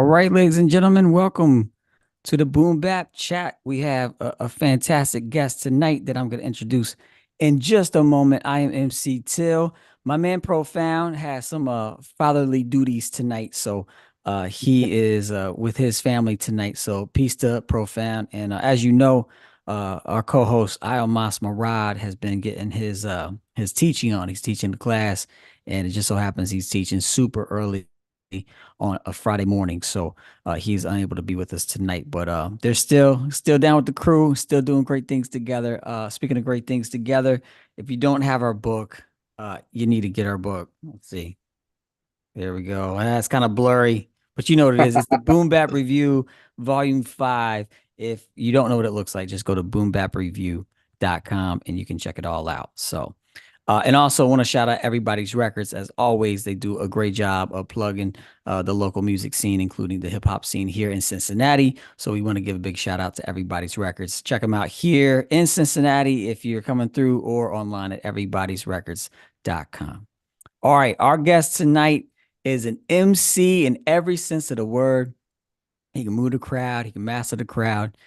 right, ladies and gentlemen, welcome to the Boom Bap Chat. We have a fantastic guest tonight that I'm going to introduce in just a moment. I am MC Till. My man Profound has some fatherly duties tonight, so he is with his family tonight. So peace to Profound, and as you know, our co-host iomos Marad has been getting his teaching on. He's teaching the class, and it just so happens he's teaching super early on a Friday morning. So he's unable to be with us tonight, but they're still down with the crew, still doing great things together. Speaking of great things together, if you don't have our book, you need to get our book. Let's see. There we go. That's kind of blurry, but you know what it is. It's the Boom Bap Review, Volume 5. If you don't know what it looks like, just go to boombapreview.com and you can check it all out. So and also want to shout out Everybody's Records. As always, they do a great job of plugging the local music scene, including the hip hop scene here in Cincinnati. So we want to give a big shout out to Everybody's Records. Check them out here in Cincinnati if you're coming through, or online at everybody'srecords.com. All right, our guest tonight is an MC in every sense of the word. He can move the crowd, he can master the crowd.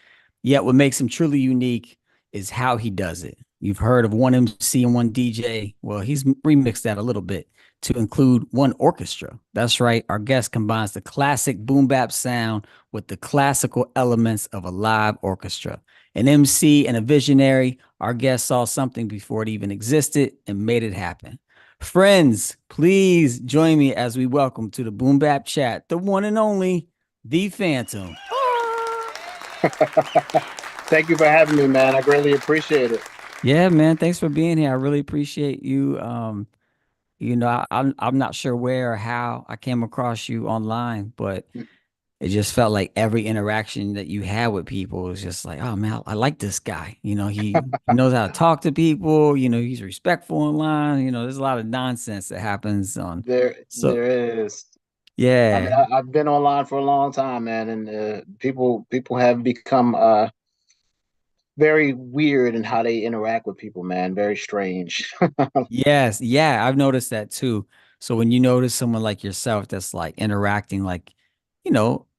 Yet what makes him truly unique is how he does it. You've heard of one MC and one DJ. Well, he's remixed that a little bit to include one orchestra. That's right. Our guest combines the classic boom bap sound with the classical elements of a live orchestra. An MC and a visionary, our guest saw something before it even existed and made it happen. Friends, please join me as we welcome to the Boom Bap Chat, the one and only, the Phantom. Thank you for having me, man. I greatly appreciate it. Yeah, man. Thanks for being here. I really appreciate you. I'm not sure where or how I came across you online, but it just felt like every interaction that you had with people was just like, oh man, I like this guy. He knows how to talk to people. He's respectful online. There's a lot of nonsense that happens on. So There is. I mean, yeah, I've been online for a long time, man, and people have become very weird in how they interact with people, man. Very strange. yes, yeah, I've noticed that too. So when you notice someone like yourself that's like interacting like,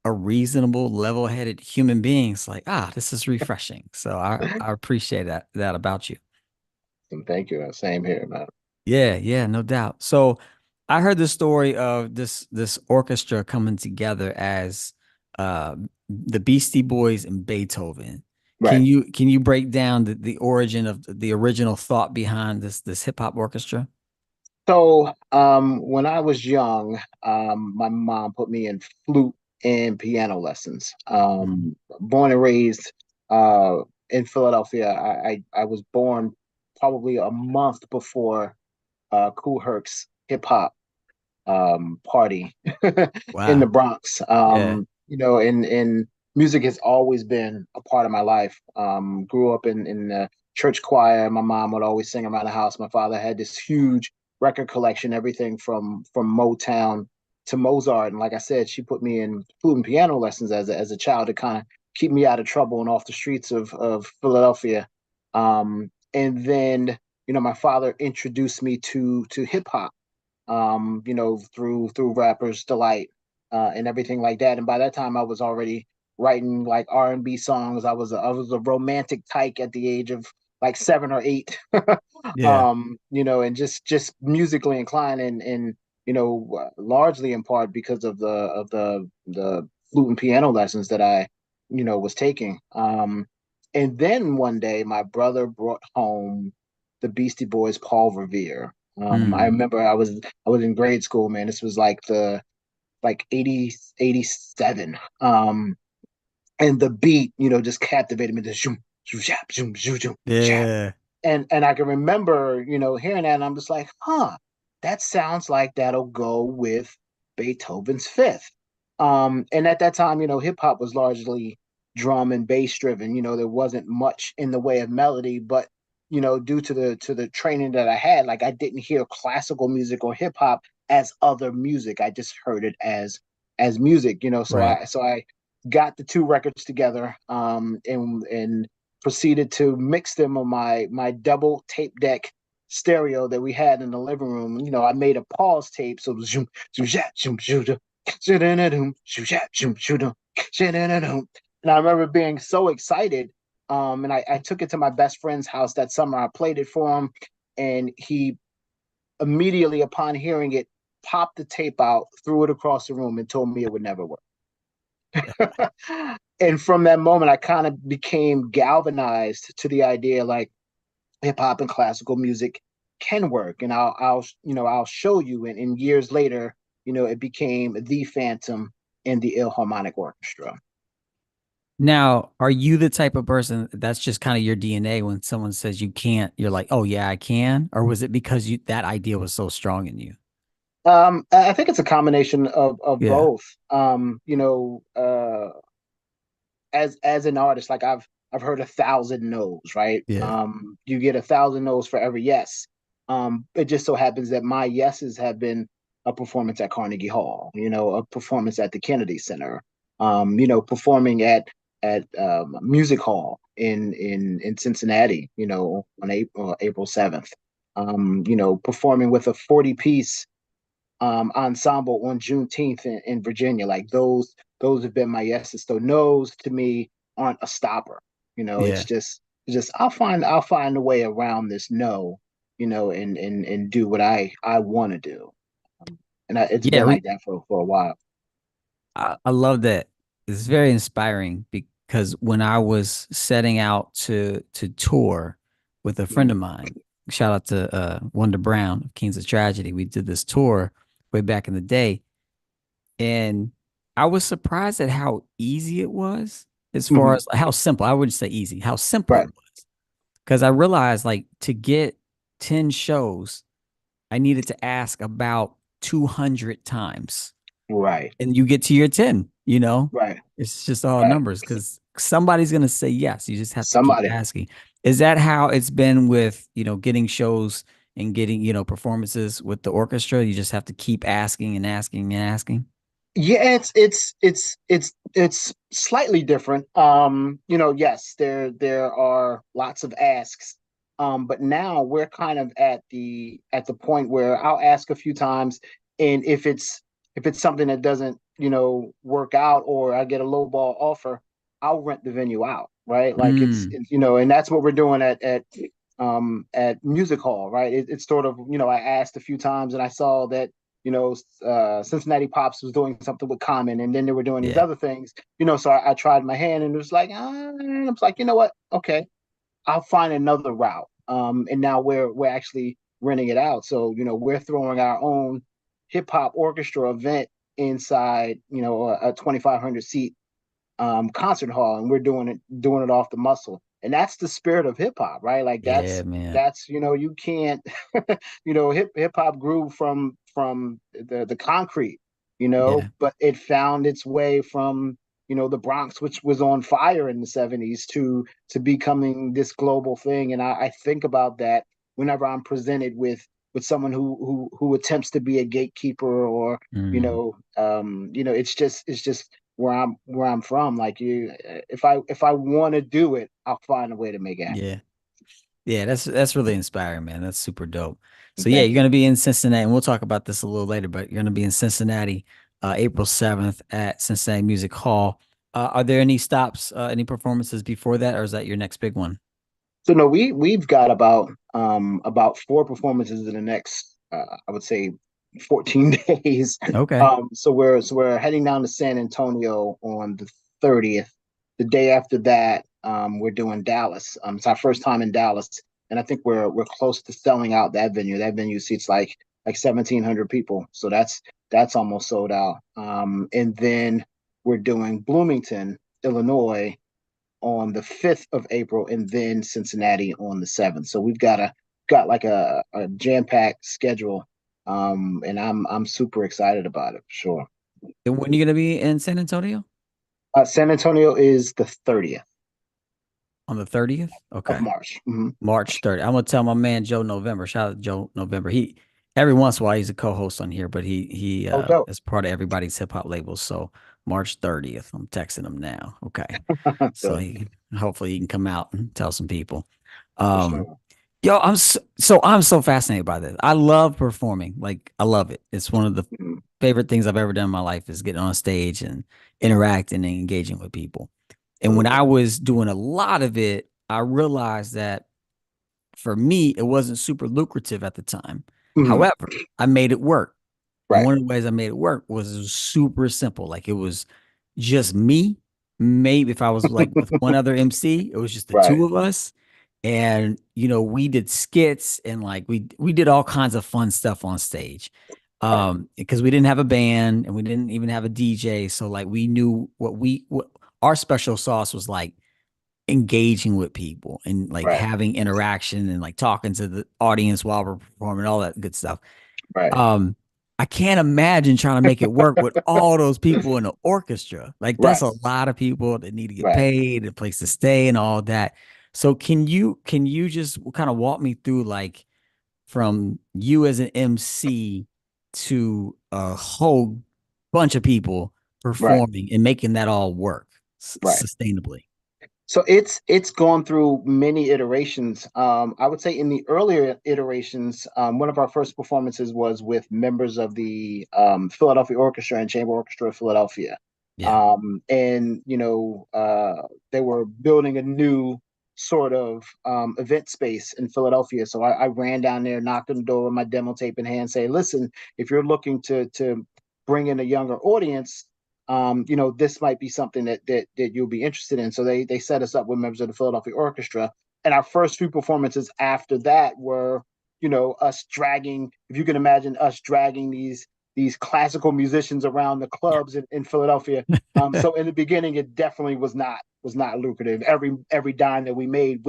a reasonable, level-headed human being, it's like, this is refreshing. So I appreciate that about you. And thank you. Same here, man. Yeah, yeah, no doubt. So I heard the story of this orchestra coming together as the Beastie Boys and Beethoven. Right. Can you break down the origin of the original thought behind this hip hop orchestra? So, when I was young, my mom put me in flute and piano lessons. Mhm. Born and raised in Philadelphia, I was born probably a month before Kool Herc's hip hop party in the Wow. Bronx. Yeah. And music has always been a part of my life. Grew up in the church choir. My mom would always sing around the house. My father had this huge record collection, everything from Motown to Mozart. And like I said, she put me in flute and piano lessons as a child to kind of keep me out of trouble and off the streets of Philadelphia. And then, my father introduced me to hip hop, through Rappers Delight and everything like that. And by that time, I was already writing like R&B songs. I was a romantic tyke at the age of like 7 or 8, Yeah. and just musically inclined, and largely in part because of the flute and piano lessons that I was taking. And then one day, my brother brought home the Beastie Boys' Paul Revere. I Mm. remember I was in grade school, man. This was like 80 87. And the beat, just captivated me. The zoom, zoom, zap, zoom, zoom, zoom, zap. Yeah. And I can remember, hearing that, and I'm just like, huh, that sounds like that'll go with Beethoven's Fifth. And at that time, hip hop was largely drum and bass driven. There wasn't much in the way of melody, but due to the training that I had, like I didn't hear classical music or hip hop as other music. I just heard it as music. So Right. I got the two records together, and proceeded to mix them on my double tape deck stereo that we had in the living room. I made a pause tape, so zoom, zoom, zoom, zoom, zoom, And I remember being so excited. And I took it to my best friend's house that summer. I played it for him, and he immediately upon hearing it, popped the tape out, threw it across the room, and told me it would never work. And from that moment, I kind of became galvanized to the idea like hip hop and classical music can work, and I'll show you. And years later, it became the Phantom and the Ilharmonic Orchestra. Now, are you the type of person that's just kind of your DNA when someone says you can't, you're like, oh yeah, I can? Or was it because you that idea was so strong in you? I think it's a combination of Yeah, both. As an artist, like I've heard 1,000 no's, right? yeah, You get 1,000 no's for every yes. It just so happens that my yeses have been a performance at Carnegie Hall, a performance at the Kennedy Center, performing at Music Hall in Cincinnati, on April 7th. Performing with a 40-piece ensemble on Juneteenth in Virginia. Like those have been my yeses. So no's to me aren't a stopper. yeah, It's just I'll find a way around this no, and do what I want to do. It's yeah. been like that for a while. I love that. It's very inspiring because when I was setting out to tour with a friend of Mm-hmm. mine, shout out to Wonder Brown of Kings of Tragedy, we did this tour way back in the day, and I was surprised at how easy it was, as far Mm-hmm. as how simple. I wouldn't say easy, how simple it Right, was. Because I realized like to get 10 shows, I needed to ask about 200 times. right, And you get to your 10, right, it's just all right. numbers because somebody's going to say yes. You just have to keep Somebody. asking. Is that how it's been with, getting shows and getting, performances with the orchestra? You just have to keep asking and asking and asking. Yeah, it's slightly different. Yes, there are lots of asks. But now we're kind of at the point where I'll ask a few times, and if it's something that doesn't, work out, or I get a low ball offer, I'll rent the venue out, right? Like Mm, and that's what we're doing at Music Hall, right? It's sort of, I asked a few times, and I saw that Cincinnati Pops was doing something with Common, and then they were doing these yeah. other things, so I tried my hand, and it was like, and I was like, you know what? Okay, I'll find another route. And now we're actually renting it out. So, we're throwing our own hip hop orchestra event inside, a 2,500 seat concert hall, and we're doing it off the muscle, and that's the spirit of hip hop, right? Like Yeah, that's man. that's you can't hip hop grew from the concrete, Yeah. but it found its way from the Bronx, which was on fire in the 70s, to becoming this global thing. And I think about that whenever I'm presented with someone who attempts to be a gatekeeper, or Mm, it's just where I'm from. Like, if I want to do it, I'll find a way to make it happen. yeah. Yeah, that's really inspiring, man. That's super dope. So yeah, Thank you're you. gonna be in Cincinnati, and we'll talk about this a little later, but you're gonna be in Cincinnati, April 7th at Cincinnati Music Hall. Are there any stops, any performances before that, or is that your next big one? So no, we've got about four performances in the next, I would say, 14 days. Okay. So we're heading down to San Antonio on the 30th. The day after that, we're doing Dallas. It's our first time in Dallas, and I think we're close to selling out that venue. That venue seats like 1,700 people, so that's almost sold out. And then we're doing Bloomington, Illinois, on the 5th of April, and then Cincinnati on the 7th. So we've got like a jam-packed schedule. And I'm super excited about it for sure. And when are you gonna be in San Antonio? San Antonio is the 30th On the 30th? of Okay. March. Mm-hmm. March 30th. I'm gonna tell my man Joe November. Shout out to Joe November. He every once in a while he's a co-host on here, but he Oh, dope. is part of everybody's hip hop label. So March 30th. I'm texting him now. Okay. So Dope, he hopefully he can come out and tell some people. for Um sure. yo, I'm so fascinated by this. I love performing. Like I love it. It's one of the Mhm. favorite things I've ever done in my life is getting on stage and interacting and engaging with people. And when Absolutely. I was doing a lot of it, I realized that for me, it wasn't super lucrative at the time. Mhm. However, I made it work. And Right. one of the ways I made it work was it was super simple. Like it was just me. Maybe if I was like with one other MC, it was just the Right. two of us. And we did skits and like we did all kinds of fun stuff on stage. Right. Because we didn't have a band and we didn't even have a DJ. So like we knew what our special sauce was like engaging with people and like Right. having interaction and like talking to the audience while we're performing, all that good stuff. Right. Um, I can't imagine trying to make it work with all those people in the orchestra. Like that's Right. a lot of people that need to get Right. paid, a place to stay, and all that. So can you just kind of walk me through like from you as an MC to a whole bunch of people Right. performing and making that all work Right. sustainably? So it's gone through many iterations. I would say in the earlier iterations, one of our first performances was with members of the Philadelphia Orchestra and Chamber Orchestra of Philadelphia, Yeah. and they were building a new sort of event space in Philadelphia. So I ran down there, knocked on the door with my demo tape in hand, say, "Listen, if you're looking to bring in a younger audience." This might be something that you'll be interested in. So they set us up with members of the Philadelphia Orchestra. And our first few performances after that were, us dragging, if you can imagine us dragging these classical musicians around the clubs in Philadelphia. So in the beginning, it definitely was not lucrative. Every dime that we made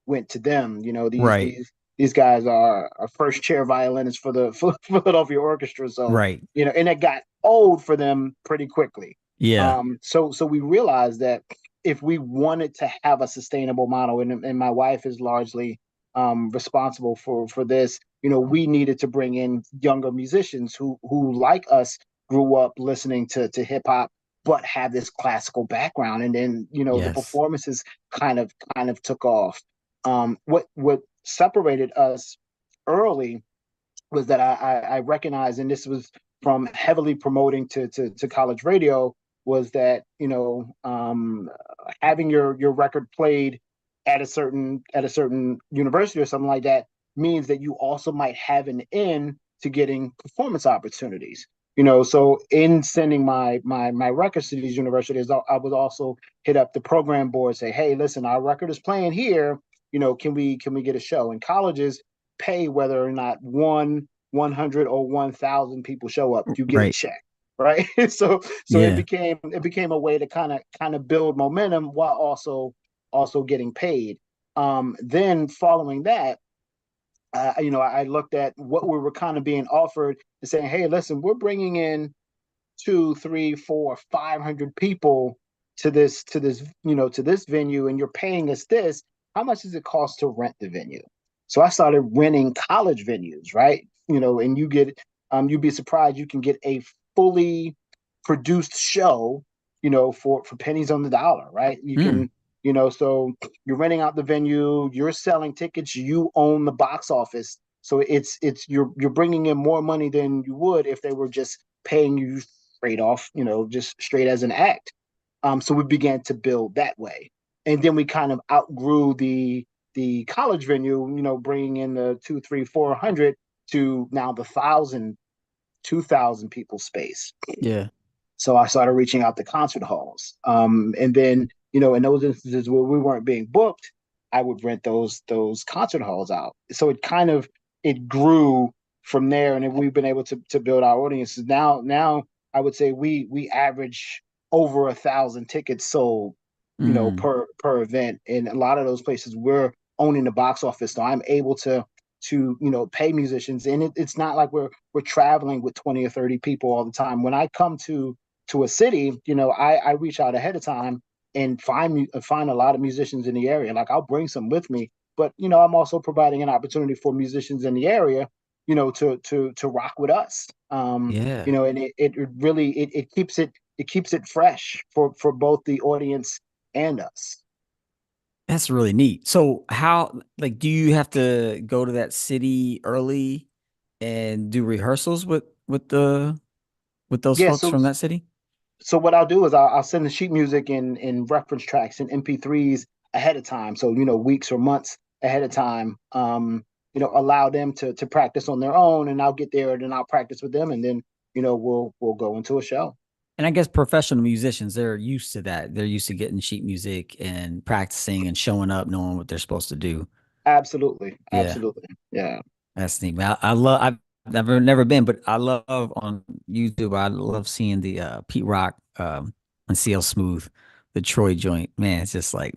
went to them. These Right. these these guys are first chair violinists for the Philadelphia Orchestra. So Right. and it got old for them pretty quickly. Yeah. So we realized that if we wanted to have a sustainable model, and my wife is largely responsible for this, we needed to bring in younger musicians who like us grew up listening to hip hop but have this classical background, and then the Yes. performances kind of took off. What separated us early was that I recognized, and this was from heavily promoting to college radio, was that having your record played at a certain university or something like that means that you also might have an in to getting performance opportunities. So in sending my records to these universities, I would also hit up the program board, say, hey, listen, our record is playing here. Can we get a show? And colleges pay whether or not 100 or 1,000 people show up, you get a Right. check, right? So it Yeah. became a way to kind of build momentum while also getting paid. Then following that, I looked at what we were kind of being offered and saying, hey, listen, we're bringing in two, three, four, 500 people to this venue, and you're paying us this. How much does it cost to rent the venue? So I started renting college venues, right? And you'd be surprised, you can get a fully produced show, for pennies on the dollar, right? You Mm. can, so you're renting out the venue, you're selling tickets, you own the box office. So you're bringing in more money than you would if they were just paying you straight off, just straight as an act. So we began to build that way, and then we kind of outgrew the college venue, bringing in the two, three, 400 to now the 1,000, 2,000 people space. Yeah. So I started reaching out to concert halls. And then, in those instances where we weren't being booked, I would rent those concert halls out. So it grew from there, and we've been able to build our audiences. Now I would say we average over 1,000 tickets sold, Mm. per event. And a lot of those places we're owning the box office. So I'm able to pay musicians, and it's not like we're traveling with 20 or 30 people all the time. When I come to a city, I reach out ahead of time and find a lot of musicians in the area. Like I'll bring some with me, but I'm also providing an opportunity for musicians in the area, to rock with us. Yeah. And it really it keeps it fresh for both the audience and us. That's really neat. So how like do you have to go to that city early and do rehearsals with the with those Yeah, folks so from that city? so what I'll do is I'll send the sheet music in reference tracks and MP3s ahead of time. So, weeks or months ahead of time. Allow them to practice on their own, and I'll get there and then I'll practice with them, and then we'll go into a show. And I guess professional musicians, they're used to that. They're used to getting sheet music and practicing and showing up, knowing what they're supposed to do. Absolutely, Yeah, absolutely, yeah. that's neat, man. I love. I've never been, but I love on YouTube. I love seeing the Pete Rock and CL Smooth, the Troy joint. Man, it's just like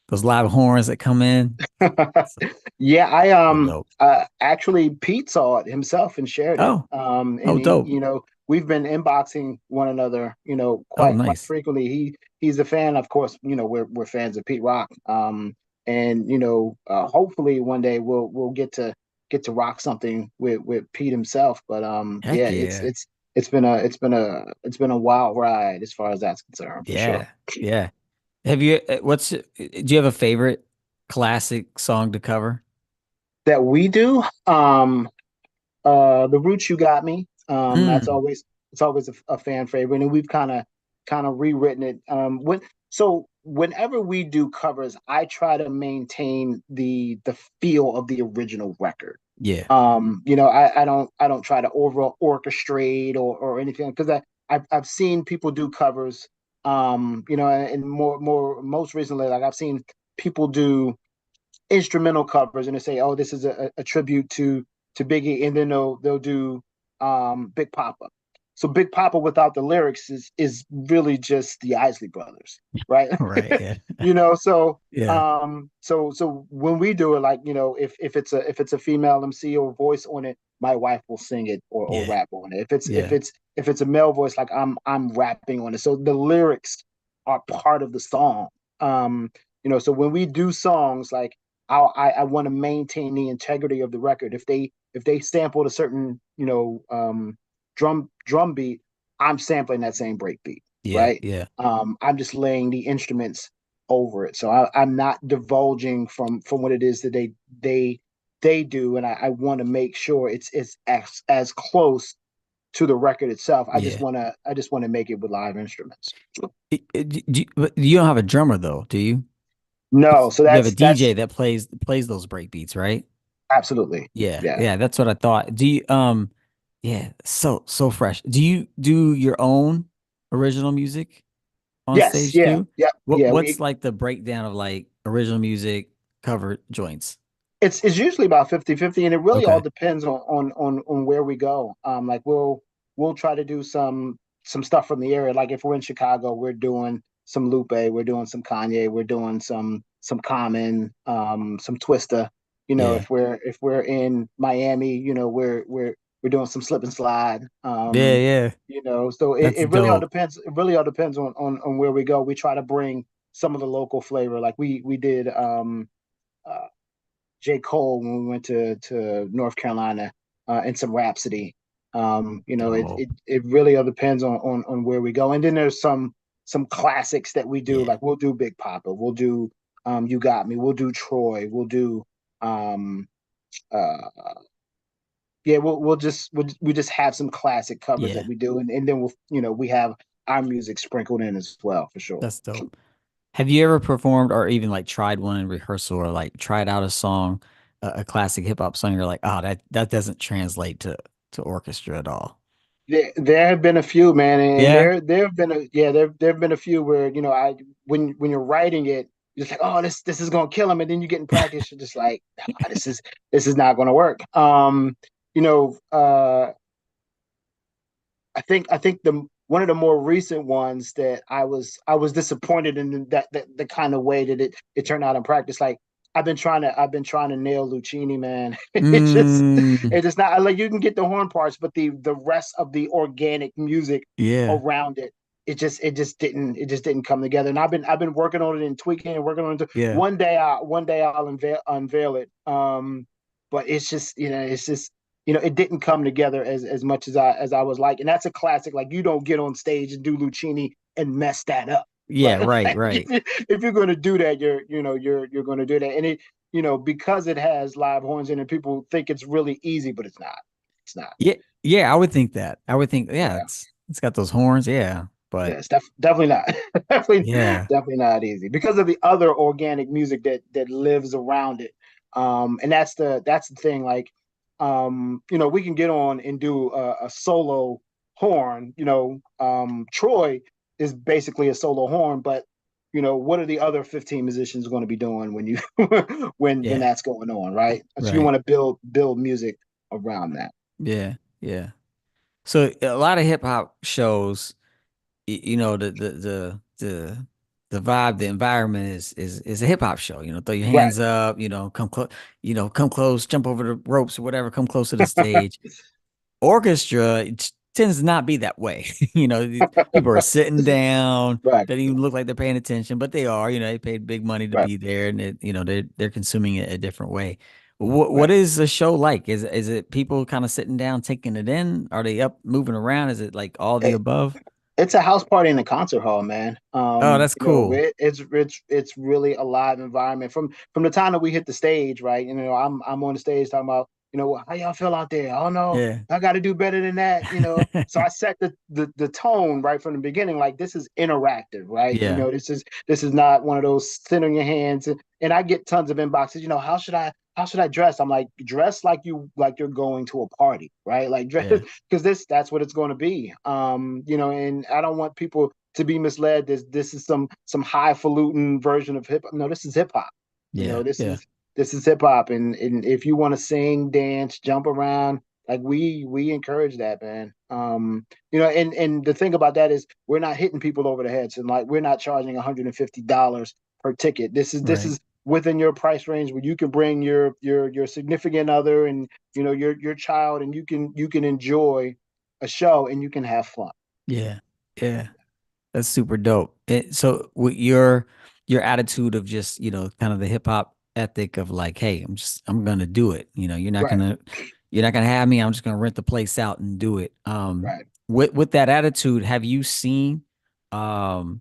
those live horns that come in. So, Yeah, I so dope. actually Pete saw it himself and shared it. Oh, And oh, he, dope. we've been inboxing one another, Oh, quite nice. frequently. He's a fan, of course, we're fans of Pete Rock. And hopefully one day we'll get to rock something with Pete himself. But yeah, Heck yeah. it's been a wild ride as far as that's concerned, for sure. Yeah. Yeah. Have you, do you have a favorite classic song to cover? That we do. The Roots You Got Me. That's Mm, always it's always a fan favorite, and we've kind of rewritten it. Whenever we do covers, I try to maintain the feel of the original record. yeah. I don't try to over orchestrate or anything, because I've seen people do covers. And more most recently, like I've seen people do instrumental covers, and they say, "Oh, this is a tribute to Biggie," and then they'll do Big Papa. So Big Papa without the lyrics is really just the Isley Brothers, right? Right. Yeah. So Yeah. so when we do it, like, if it's a female MC or voice on it, my wife will sing it or Yeah. rap on it. If it's if Yeah. it's if it's a male voice, like I'm rapping on it. So the lyrics are part of the song. So when we do songs, like, I want to maintain the integrity of the record. If they sampled a certain drum beat, I'm sampling that same break beat, Yeah. right? Yeah. I'm just laying the instruments over it, so I'm not divulging from what it is that they do, and I want to make sure it's as close to the record itself. Yeah. I just want to make it with live instruments. But you don't have a drummer though, do you? No, so You have a that's DJ that plays those break beats, right? absolutely, Yeah, yeah. yeah, that's what I thought. Do you yeah, so fresh. Do you do your own original music on Yes, stage yeah, too? yeah, yeah. What's We like the breakdown of like original music cover joints? It's usually about 50-50, and it really all Okay. depends on where we go. Like, we'll try to do some stuff from the area. Like, if we're in Chicago, we're doing some Lupe, we're doing some Kanye, we're doing some Common, some Twista. Yeah. If we're in Miami, we're doing some Slip and Slide. Yeah, yeah. So it, That's it really all dope. depends. It really all depends on where we go. We try to bring some of the local flavor. Like, we did uh, J. Cole when we went to North Carolina, and some Rhapsody. It, Dope. it really all depends on where we go. And then there's some classics that we do. Yeah. Like, we'll do Big Papa, we'll do You Got Me, we'll do Troy, we'll do um uh yeah, we just have some classic covers that Yeah. we do, and then we have our music sprinkled in as well, for sure. That's dope. Have you ever performed or even like tried one in rehearsal or like tried out a song, a classic hip hop song? You're like, oh, that doesn't translate to orchestra at all. There have been a few, man, and Yeah. there have been there have been a few where, I when you're writing it, you're just like, oh, this is gonna kill him, and then you get in practice, you're just like, "Ah, this is not gonna work." You know, uh, I think the one of the more recent ones that I was disappointed in, that the kind of way that it turned out in practice. Like, I've been trying to nail Lucchini, man. Mm, It's not like, you can get the horn parts, but the rest of the organic music yeah. around it just didn't come together. And I've been working on it and tweaking and working on it. Yeah. One day I'll unveil it. But it didn't come together as much as I was like. And that's a classic. Like, you don't get on stage and do Lucchini and mess that up, Yeah. right? Right. Like, Right. if you're going to do that, you're going to do that. And because it has live horns in it, people think it's really easy, but it's not. It's not. Yeah. Yeah. I would think that. I would think, yeah, Yeah. It's got those horns. Yeah. Yeah, But it's definitely not, definitely, yeah. definitely not easy because of the other organic music that lives around it. And that's the thing. Like, we can get on and do a solo horn. Troy is basically a solo horn, but what are the other 15 musicians going to be doing when you when Yeah. that's going on, right? So you Right. want to build music around that. Yeah. Yeah. So a lot of hip hop shows, the vibe, the environment is a hip hop show. Throw your Right, hands up, come close, come close, jump over the ropes or whatever, come close to the stage. Orchestra tends to not be that way. People are sitting down. right, They don't even look like they're paying attention, but they are. They paid big money to right, be there, and they're consuming it a different way. What right. is the show like? Is it people kind of sitting down, taking it in? Are they up, moving around? Is it like all the above? It's a house party in a concert hall, man. Oh, that's cool. It's really a live environment from the time that we hit the stage, right? I'm on the stage talking about, how y'all feel out there? Oh no, Yeah. I got to do better than that. So I set the tone right from the beginning, like this is interactive, right? Yeah. This is not one of those sit on your hands. And I get tons of inboxes. How should I dress? I'm like, dress like you're going to a party, right? Like dress Yeah. because that's what it's going to be. And I don't want people to be misled. This is some highfalutin version of hip hop. No, this is hip hop. You Yeah. know, this Yeah. is this is hip hop, and if you want to sing, dance, jump around, like we encourage that, man. And the thing about that is we're not hitting people over the heads, and like we're not charging $150 per ticket. This Right. is within your price range where you can bring your significant other and your child, and you can enjoy a show and you can have fun. Yeah. Yeah. That's super dope. So with your attitude of just, kind of the hip hop ethic of like, hey, I'm gonna do it. Right, You're not gonna have me. I'm just gonna rent the place out and do it. right, With that attitude, have you seen um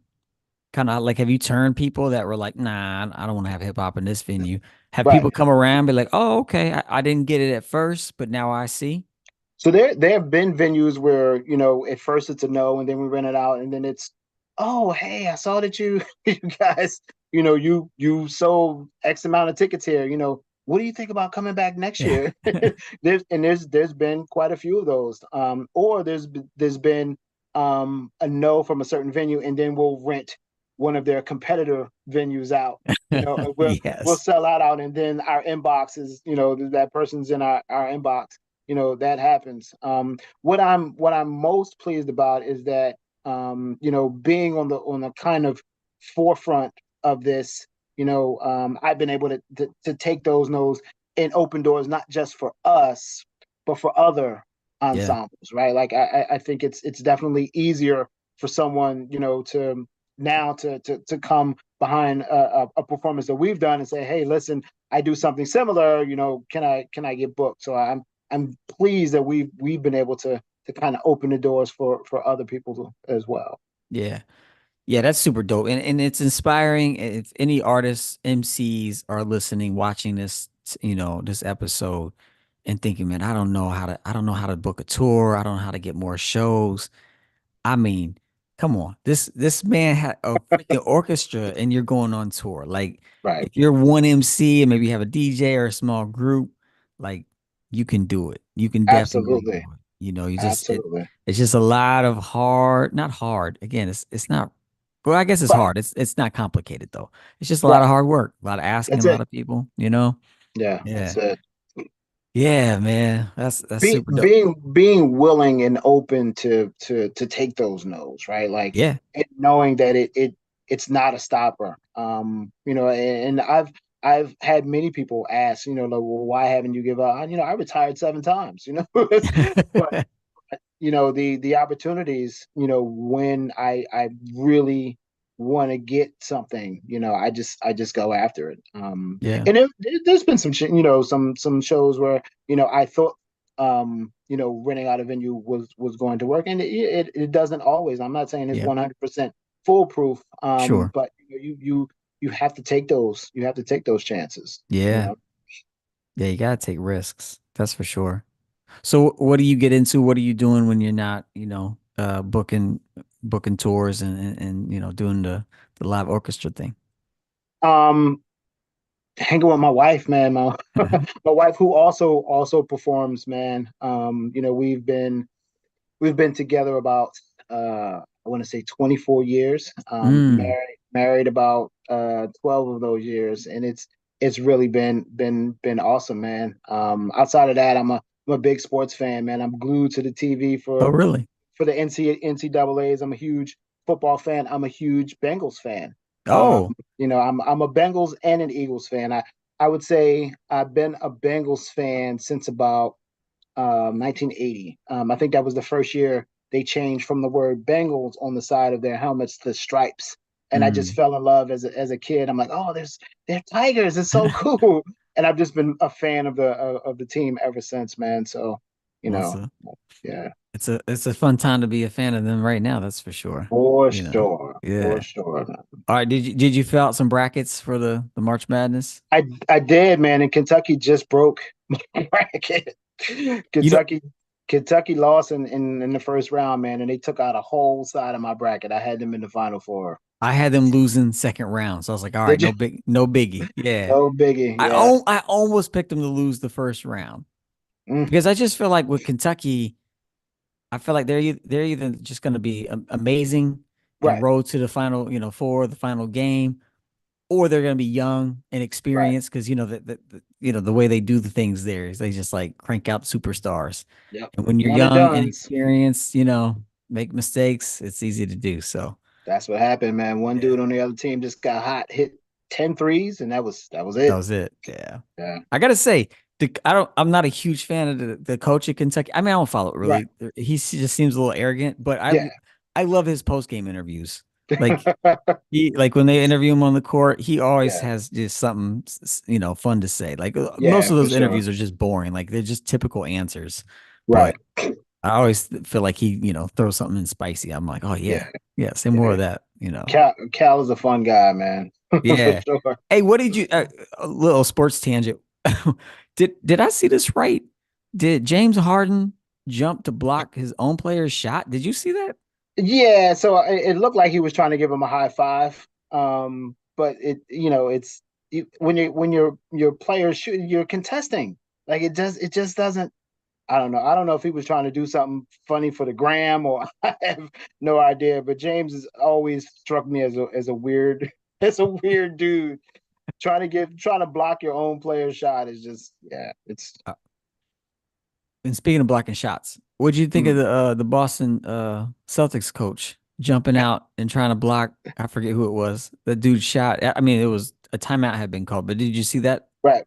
kind of like have you turned people that were like, nah, I don't want to have hip hop in this venue? Have right. people come around and be like, oh, okay, I didn't get it at first, but now I see? So there have been venues where at first it's a no, and then we rent it out, and then it's, oh hey, I saw that you you guys you sold X amount of tickets here. What do you think about coming back next Yeah. year? There's been quite a few of those. Or there's been a no from a certain venue, and then we'll rent one of their competitor venues out. We'll Yes. sell out, and then our inbox is that person's in our inbox. That happens. What I'm most pleased about is that being on the kind of forefront of this. I've been able to take those no's and open doors not just for us, but for other Yeah. ensembles, right? Like I think it's definitely easier for someone to now to come behind a performance that we've done and say, hey, listen, I do something similar. Can I get booked? So I'm pleased that we've been able to kind of open the doors for other people as well. Yeah. Yeah, that's super dope. And it's inspiring. If any artists, MCs are listening, watching this, this episode and thinking, man, I don't know how to book a tour. I don't know how to get more shows. I mean, come on. This man had a freaking orchestra and you're going on tour. Like Right. if you're one MC and maybe you have a DJ or a small group, like you can do it. You can definitely do Absolutely. it. Absolutely. It's just a lot of hard, not hard. Again, it's not well, I guess it's Right. hard. It's not complicated though. It's just a lot of Right. hard work, a lot of asking a That's lot it. of people. Yeah. That's Yeah. it. Yeah, man. That's Be, super dope. being willing and open to take those no's, right? Like, Yeah. and knowing that it's not a stopper. And I've had many people ask, like, well, why haven't you give up? I retired 7 times, but the opportunities, when I really want to get something, I just go after it. Yeah. And there's been some shows where I thought renting out a venue was going to work, and it doesn't always. I'm not saying it's Yeah. 100% foolproof, Sure. but you have to take those chances. Yeah. Yeah, you gotta take risks. That's for sure. So what do you get into? What are you doing when you're not, booking tours and doing the live orchestra thing? Um, Hanging with my wife, man. My wife who also performs, man. We've been together about I want to say 24 years. Mm. Married about 12 of those years, and it's really been awesome, man. Outside of that, I'm a big sports fan, man. I'm glued to the TV Oh, for really? the NCAAs. I'm a huge football fan. I'm a huge Bengals fan. Um, Oh, I'm a Bengals and an Eagles fan. I would say I've been a Bengals fan since about 1980. I think that was the first year they changed from the word Bengals on the side of their helmets to stripes. And I just mm. fell in love as a kid. I'm like, oh, they're tigers. It's so cool. And I've just been a fan of the team ever since, man. So, you Well, know, yeah, it's a fun time to be a fan of them right now, that's for sure. for You know. sure, for Yeah. sure. All right, did you fill out some brackets for the March Madness? I did, man. And Kentucky just broke my bracket. You know, Kentucky Kentucky lost in the first round, man, and they took out a whole side of my bracket. I had them in the final four. I had them losing second round, so I was like, all right, Did you? no biggie. Yeah. No biggie. I Yeah. al I almost picked them to lose the first round Mm, because I just feel like with Kentucky, I feel like they're either just going to be amazing and right. roll to the final, for the final game, or they're going to be young and Right. experienced because the way they do the things there is they just like crank out superstars. Yep. And when you're One and young and done's. experienced, make mistakes, it's easy to do. So That's what happened, man. One yeah, dude on the other team just got hot, hit 10 threes, and that was that it. was it. Yeah, Yeah. I gotta say, I'm not a huge fan of the coach at Kentucky. I mean, I don't follow it Right. really. Just seems a little arrogant, but Yeah. I love his post game interviews. Like he when they interview him on the court, he always Yeah. has just something fun to say. Like most Yeah, of for those sure. interviews are just boring. Like they're just typical answers. Right. But I always feel like he throws something in spicy. I'm like, oh Yeah. yeah, yeah, say more Yeah. of that. Cal is a fun guy, man. For Yeah. sure. Hey, what did you a little sports tangent. Did I see this right? Did James Harden jump to block his own player's shot? Did you see that? Yeah, so it looked like he was trying to give him a high five. But it's when your players shoot, you're contesting. Like it just doesn't. I don't know. I don't know if he was trying to do something funny for the gram or I have no idea. But James has always struck me as a weird as a weird dude. Trying to block your own player shot is just yeah. It's Uh, and speaking of blocking shots, what did you think of mm. the Boston Celtics coach jumping out and trying to block? I forget who it was. The dude shot. I mean, it was a timeout had been called, but did you see that? Right.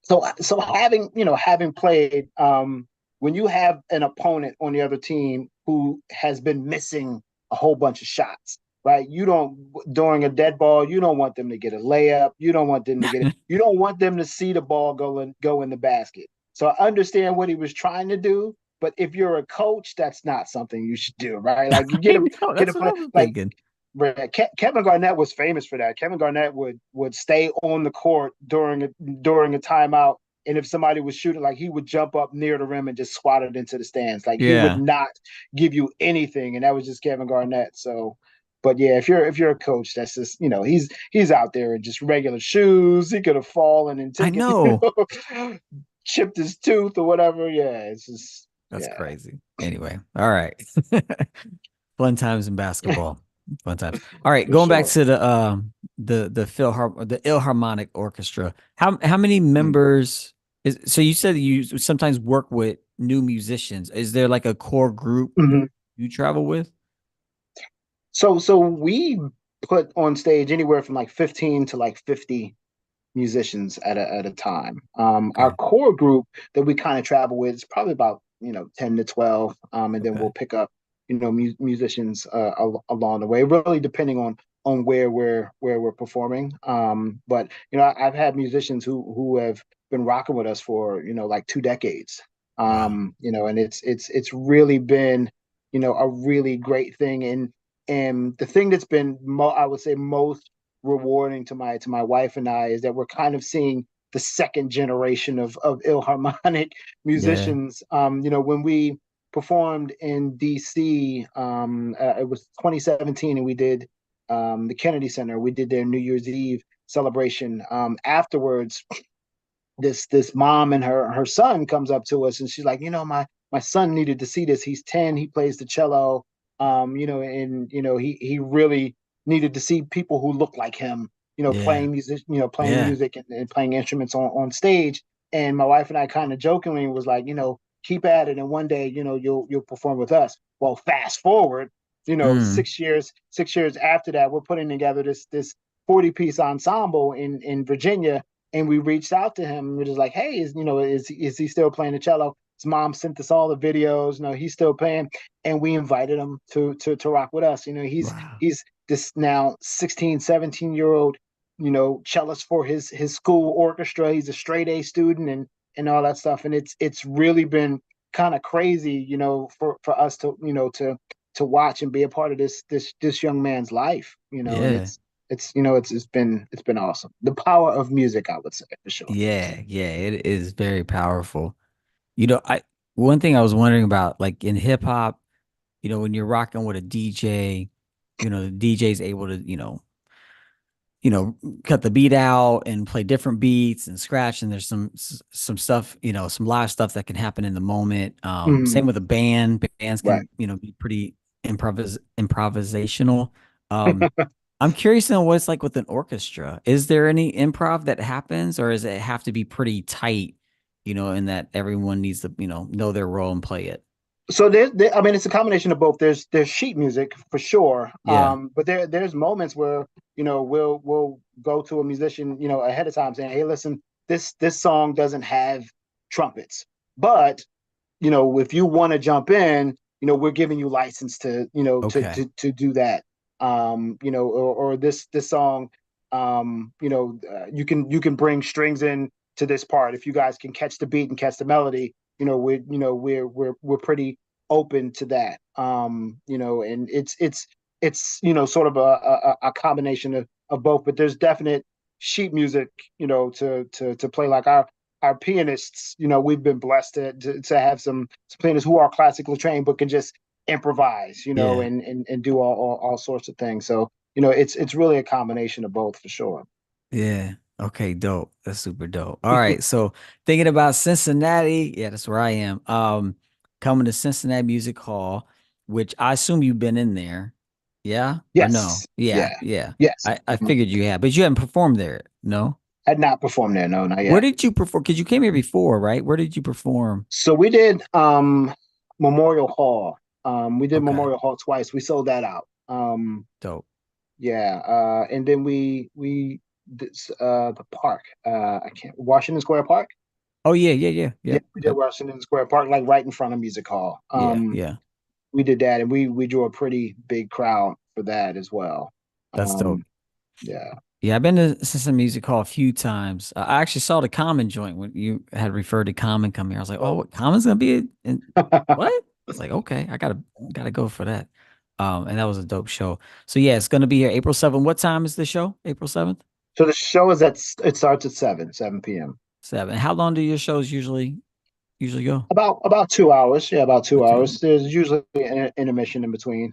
So having played, when you have an opponent on the other team who has been missing a whole bunch of shots, right? You don't during a dead ball, you don't want them to get a layup. You don't want them to get it. You don't want them to see the ball go in the basket. So I understand what he was trying to do, but if you're a coach, that's not something you should do, right? Like you I get a know. get a That's what play I was like thinking. Kevin Garnett was famous for that. Kevin Garnett would stay on the court during a timeout, and if somebody was shooting, like he would jump up near the rim and just squat it into the stands. Like he would Yeah, not give you anything, and that was just Kevin Garnett. So, but yeah, if you're a coach, that's just he's out there in just regular shoes. He could have fallen and I taken know. chipped his tooth or whatever. Yeah, it's just That's yeah, crazy. Anyway, all right. Fun times in basketball. Fun times. All right, for going back sure. to the Philharmonic Orchestra. How many members so you said you sometimes work with new musicians. Is there like a core group Mhm. you travel with? So we put on stage anywhere from like 15 to like 50 musicians at a time. Our Okay. core group that we kind of travel with is probably about 10 to 12, and then Okay. we'll pick up musicians along the way, really depending on where we're performing. But I've had musicians who have been rocking with us for like 2 decades. Wow. And it's really been a really great thing. And the thing that's been I would say most rewarding to my wife and I is that we're kind of seeing the second generation of Philharmonic Yeah. musicians. When we performed in DC. It was 2017, and we did the Kennedy Center. We did their New Year's Eve celebration. Afterwards, this mom and her son comes up to us, and she's like, my son needed to see this. He's 10. He plays the cello. And he really needed to see people who look like him, Yeah. playing music, playing Yeah. music and playing instruments on stage. And my wife and I kind of jokingly was like, keep at it, and one day, you'll perform with us. Well, fast forward, Mm. 6 years after that, we're putting together this 40-piece ensemble in Virginia, and we reached out to him, and we're just like, hey, is he still playing the cello? His mom sent us all the videos. He's still playing, and we invited him to rock with us. Wow. He's this now 16, 17-year-old, cellist for his school orchestra. He's a straight A student, and all that stuff. And it's really been kind of crazy, for us to watch and be a part of this young man's life. And Yeah. it's been awesome. The power of music, I would say, for sure. Yeah. Yeah. It is very powerful. I one thing I was wondering about, like in hip hop, when you're rocking with a DJ, the DJ's able to, you know, cut the beat out and play different beats and scratch. And there's some stuff, some live stuff that can happen in the moment. Same Mm, with a band. Bands right. can, be pretty improvisational. Um, I'm curious to know what it's like with an orchestra. Is there any improv that happens, or does it have to be pretty tight, in that everyone needs to, know their role and play it? So I mean, it's a combination of both. There's sheet music for sure, Yeah. but there's moments where we'll go to a musician ahead of time saying, hey, listen, this song doesn't have trumpets, but if you want to jump in, we're giving you license to Okay. to do that. Or this song, you can bring strings in to this part if you guys can catch the beat and catch the melody. We're pretty open to that. And it's sort of a combination of both, but there's definite sheet music, to play. Like our pianists, we've been blessed to have some pianists who are classically trained but can just improvise, Yeah. and do all sorts of things. So, it's really a combination of both for sure. Yeah. Okay, dope. That's super dope. All right. So thinking about Cincinnati, yeah, that's where I am. Coming to Cincinnati Music Hall, which I assume you've been in there. Yeah or no? Yes. Yeah, Yeah. yeah. Yes. I figured you had, but you haven't performed there. No? Had not performed there. No, not Where yet. did you perform? Because you came here before, right? Where did you perform? So we did Memorial Hall. We did Okay, Memorial Hall twice. We sold that out. dope. Yeah. And then we did the park. I can't Washington Square Park. Oh yeah, yeah, yeah. Yeah, Yep, we did yep. Washington Square Park, like right in front of Music Hall. Yeah, yeah. We did that, and we drew a pretty big crowd for that as well. That's dope. Yeah. Yeah, I've been to Cincinnati Music Hall a few times. I actually saw the Common joint when you had referred to Common come here. I was like, oh, Oh. what Common's gonna be in what? I was like, okay, I gotta go for that. And that was a dope show. So yeah, it's gonna be here April 7th. What time is the show? April 7th? So the show is it starts at 7 p.m. 7. How long do your shows usually go? About 2 hours. Yeah, about two About hours. 2 hours. There's usually an intermission in between.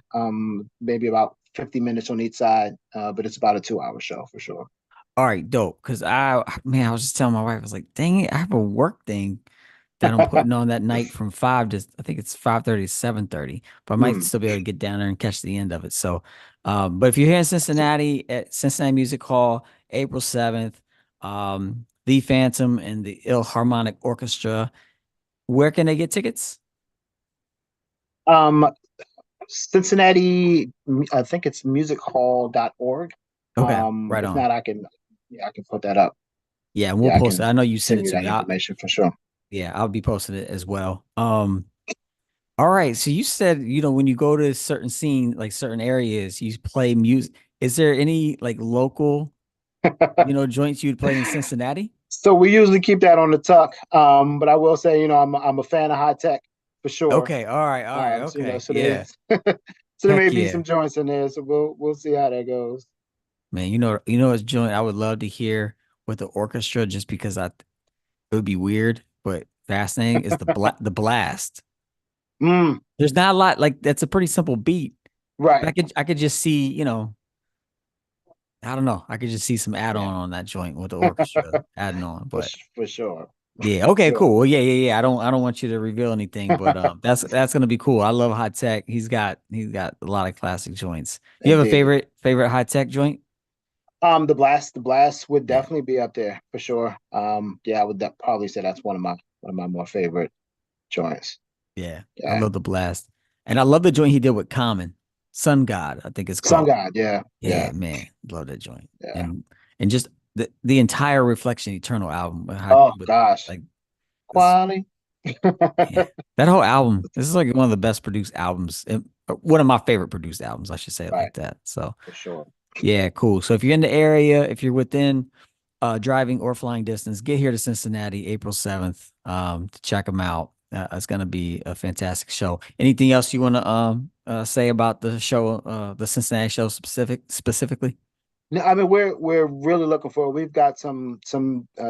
Maybe about 50 minutes on each side. But it's about a 2 hour show for sure. All right, dope. Cause I was just telling my wife, I was like, dang it, I have a work thing that I'm putting on that night from 5 to I think it's 5:30 to 7:30, but I might Mm. still be able to get down there and catch the end of it. So, but if you're here in Cincinnati at Cincinnati Music Hall, April 7th, the Phantom and the Philharmonic Orchestra, where can they get tickets? Um, Cincinnati, I think it's musichall.org. Okay, right If on. not, I can put that up. Yeah, and we'll Yeah, I post can it. I know you sent send it you to that me. information for sure. Yeah, I'll be posting it as well. All right. So you said, when you go to certain scene, like certain areas, you play music. Is there any like local, joints you'd play in Cincinnati? So we usually keep that on the tuck. But I will say, I'm a fan of high tech for sure. Okay. All right. All right. Okay. So Yeah. there may Heck be yeah. some joints in there. So we'll see how that goes. Man, it's joint I would love to hear with the orchestra just because it would be weird, but fascinating is the blast. Mm, There's not a lot like that's a pretty simple beat. But right. I could just see, I don't know. I could just see some Yeah. add-on on that joint with the orchestra adding on. For But for sure. yeah, For okay, sure. cool. Well, yeah. I don't want you to reveal anything, but that's gonna be cool. I love high tech. He's got a lot of classic joints. Do you have a Indeed. favorite high tech joint? The blast would Yeah. definitely be up there for sure. Yeah, I would probably say that's one of my more favorite joints. Yeah, I Yeah. love the blast, and I love the joint he did with Common, Sun God, I think it's Sun called. God, yeah, Yeah, yeah, man, love that joint, yeah. and just the entire Reflection Eternal album, Oh gosh. like this, Quality. yeah, that whole album. This is like one of the best produced albums, one of my favorite produced albums, I should say it Right, like that. So for sure. yeah, cool. So if you're in the area, if you're within driving or flying distance, get here to Cincinnati April 7th to check them out. It's going to be a fantastic show. Anything else you want to say about the show, the Cincinnati show specifically? No, I mean we're really looking forward. We've got some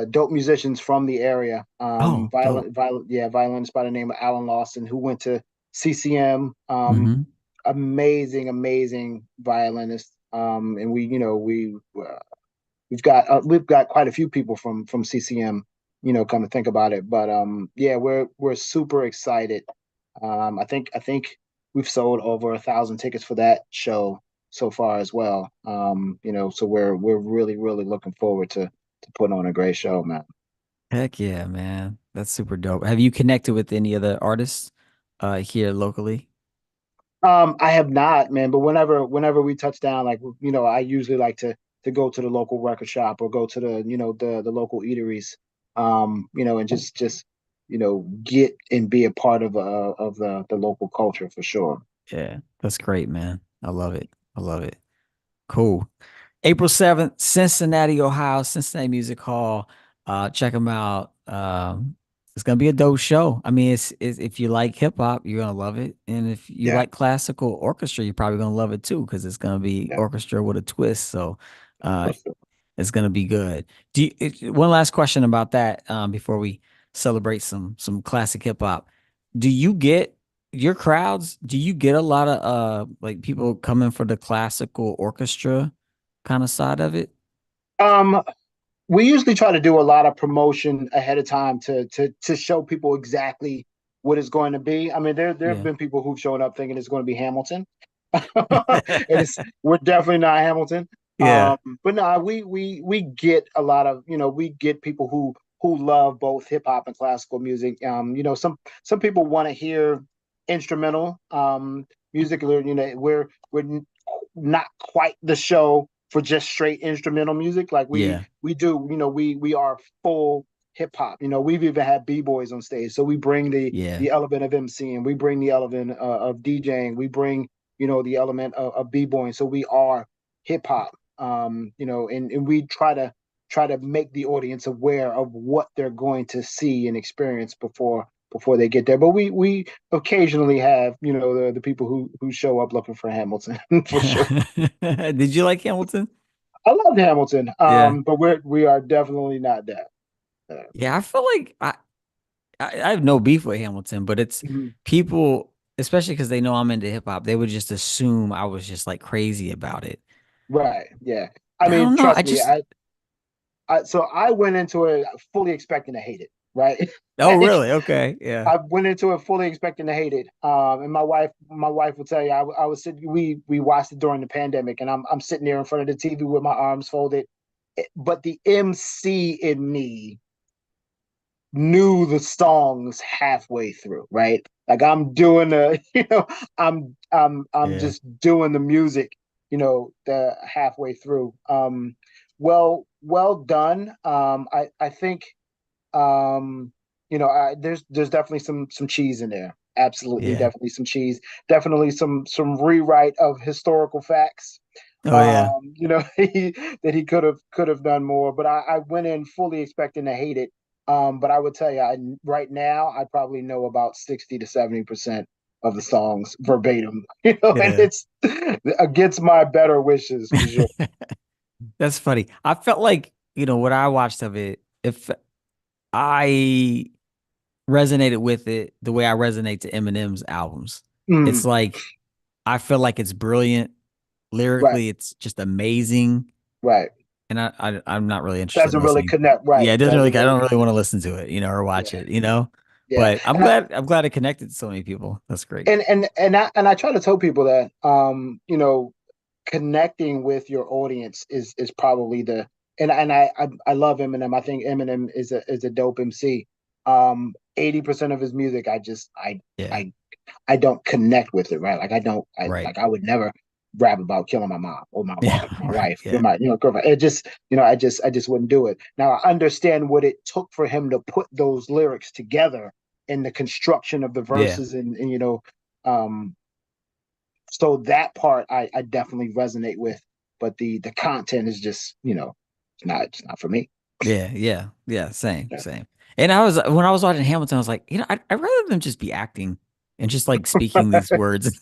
dope musicians from the area. Oh, dope. Violinist by the name of Alan Lawson who went to CCM. Hmm. Amazing violinist. And we've got quite a few people from CCM, come to think about it. But yeah, we're super excited. I think we've sold over 1,000 tickets for that show so far as well. So we're really looking forward to putting on a great show, man. Heck yeah, man. That's super dope. Have you connected with any other artists here locally? I have not, man, but whenever we touch down, like I usually like to go to the local record shop or go to the local eateries, and just get and be a part of the local culture for sure. Yeah, that's great, man. I love it. I love it. Cool. April 7th, Cincinnati, Ohio, Cincinnati Music Hall. Check them out. It's gonna be a dope show. I mean, it's if you like hip hop, you're gonna love it. And if you Yeah, like classical orchestra, you're probably gonna love it too, because it's gonna be yeah, orchestra with a twist. So uh for sure. it's gonna be good. One last question about that before we celebrate some classic hip hop. Do you get your crowds? Do you get a lot of like people coming for the classical orchestra kind of side of it? Um, we usually try to do a lot of promotion ahead of time to show people exactly what it's going to be. I mean, there have Yeah. been people who've shown up thinking it's going to be Hamilton, and we're definitely not Hamilton. Yeah. But no, we get a lot of we get people who love both hip hop and classical music. Some people want to hear instrumental music. We're not quite the show for just straight instrumental music. Like we Yeah. we do, we are full hip hop. We've even had b-boys on stage, so we bring the Yeah. the element of MCing, we bring the element of DJing, we bring the element of b-boying. So we are hip hop, and we try to make the audience aware of what they're going to see and experience before they get there. But we occasionally have the people who show up looking for Hamilton for sure. Did you like Hamilton? I love Hamilton, Yeah. but we are definitely not that. Yeah, I feel like I have no beef with Hamilton, but it's Mhm. people, especially because they know I'm into hip hop, they would just assume I was just like crazy about it. Right. Yeah. I I mean, don't know. trust me. So I went into it fully expecting to hate it. Right. Oh, Like, really? Okay. Yeah. I went into it fully expecting to hate it. And my wife will tell you, I was sitting. We watched it during the pandemic, and I'm sitting there in front of the TV with my arms folded. But the MC in me knew the songs halfway through, right? Like I'm doing the, I'm Yeah. just doing the music, the halfway through. Well done. I think, there's definitely some cheese in there. Absolutely, Yeah. definitely some cheese. Definitely some rewrite of historical facts. Oh, yeah. That he could have done more. But I went in fully expecting to hate it. But I would tell you, right now I probably know about 60 to 70% of the songs verbatim. And Yeah. it's against my better wishes for sure. That's funny. I felt like, what I watched of it, if I resonated with it the way I resonate to Eminem's albums. It's Mm, like I feel like it's brilliant. right, Lyrically, it's just amazing. right. And I'm not really interested in Doesn't really listening. connect. Yeah, Right. it doesn't really Doesn't I really don't really connect. want to listen to it, or watch Yeah, it. yeah. But I'm And I glad it connected to so many people. That's great. and I try to tell people that connecting with your audience is probably the and I love Eminem. I think Eminem is a dope MC. 80% of his music Yeah. I I don't connect with it, right? Like Right. I would never rap about killing my mom or Yeah. my Right. wife or Yeah. my girlfriend. It just I just wouldn't do it. Now I understand what it took for him to put those lyrics together in the construction of the Yeah. verses and um so that part I definitely resonate with, but the content is just it's not for me. Yeah. Yeah. Yeah. Same. Yeah. Same. And when I was watching Hamilton, I was like, I'd rather them just be acting and just like speaking these words.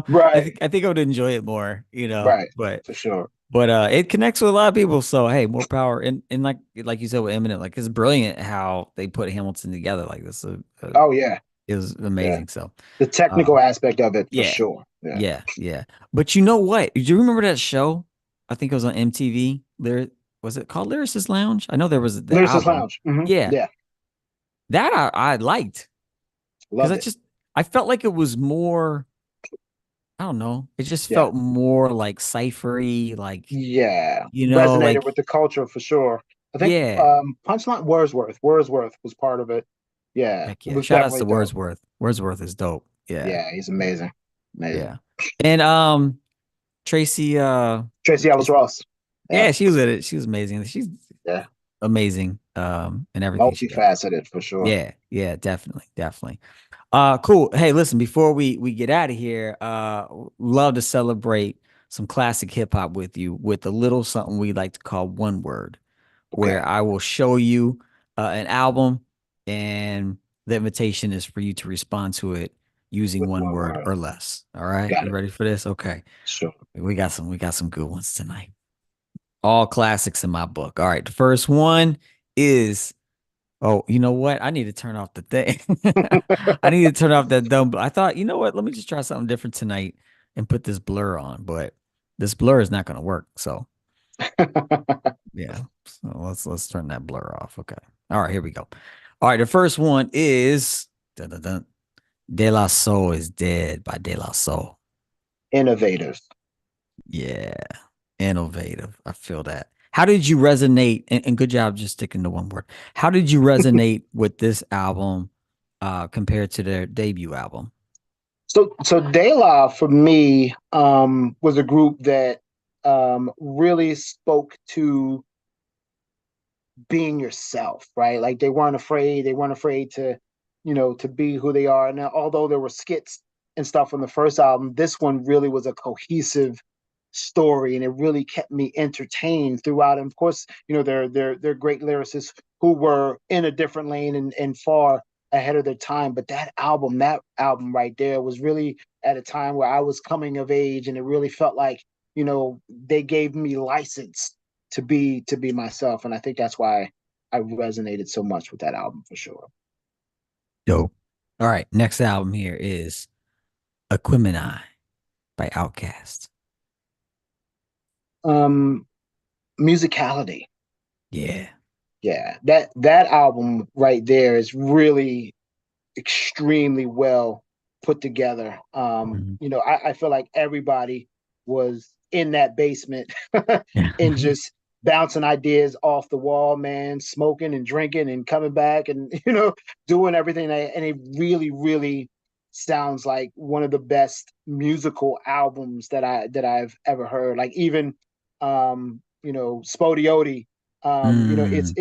Right, I think I would enjoy it more. right, But for sure. it connects with a lot of people. So hey, more power. And like you said with Eminem, like it's brilliant how they put Hamilton together. Like this, Oh yeah, it was yeah. amazing. So, The uh, technical aspect of it for yeah, sure. Yeah. yeah. But you know what? Do you remember that show? I think it was on MTV. Was it called Lyricist Lounge? I know there was the Lyricist album. Lounge. Yeah, Yeah, that I liked because loved it. I felt like it was more. I don't know. It just Yeah, felt more like ciphery, like yeah. Resonated like with the culture for sure. I think yeah. Punchline Wordsworth was part of it. Yeah, Heck it yeah. was Shout outs definitely to dope. Wordsworth. Wordsworth is dope. Yeah. Yeah, he's Yeah. amazing, amazing. Yeah. And Tracy Tracy Ellis Tracy Ross. Yeah, yeah, she was at it. She was amazing. She's yeah. amazing in everything she does. Multifaceted for sure. Yeah. Yeah, definitely. Definitely. Cool. Hey, listen, before we get out of here, love to celebrate some classic hip hop with you with a little something we like to call one word, Okay, where I will show you an album and the invitation is for you to respond to it using with one one word word. or less. All right. Got You it. ready for this? Okay. Sure. We got some good ones tonight. All classics in my book. All right. The first one is oh, you know what? I need to turn off the thing. I need to turn off that dumb. I thought, you know what? Let me just try something different tonight and put this blur on, but this blur is not going to work. So yeah. So let's turn that blur off. Okay. All right, here we go. All right, the first one is dun, dun, dun, De La Soul is Dead by De La Soul. Innovative. Yeah. Innovative. I feel that. How did you resonate? And good job just sticking to one word. How did you resonate with this album compared to their debut album? So De La for me was a group that really spoke to being yourself, right? Like they weren't afraid to, to be who they are. Now, although there were skits and stuff on the first album, this one really was a cohesive story, and it really kept me entertained throughout. And of course, they're great lyricists who were in a different lane and far ahead of their time. But that album right there was really at a time where I was coming of age, and it really felt like they gave me license to be myself, and I think that's why I resonated so much with that album for sure. Dope. All right, next album here is Aquemini by Outkast. Um, Musicality, Yeah. yeah, that album right there is really extremely well put together. Mhm. I feel like everybody was in that basement Yeah. and just bouncing ideas off the wall, man, smoking and drinking and coming back and doing everything. And it really, really sounds like one of the best musical albums that I've ever heard. Like even Spodioti, it's Mm,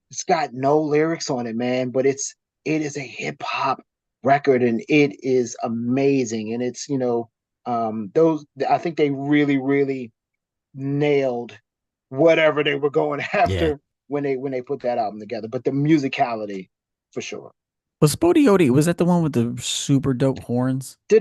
it's got no lyrics on it, man, but it is a hip hop record and it is amazing. And it's, those, I think they really, really nailed whatever they were going yeah. after when they put that album together. But the musicality for sure. Was Spodioti, was that the one with the super dope horns? Yeah.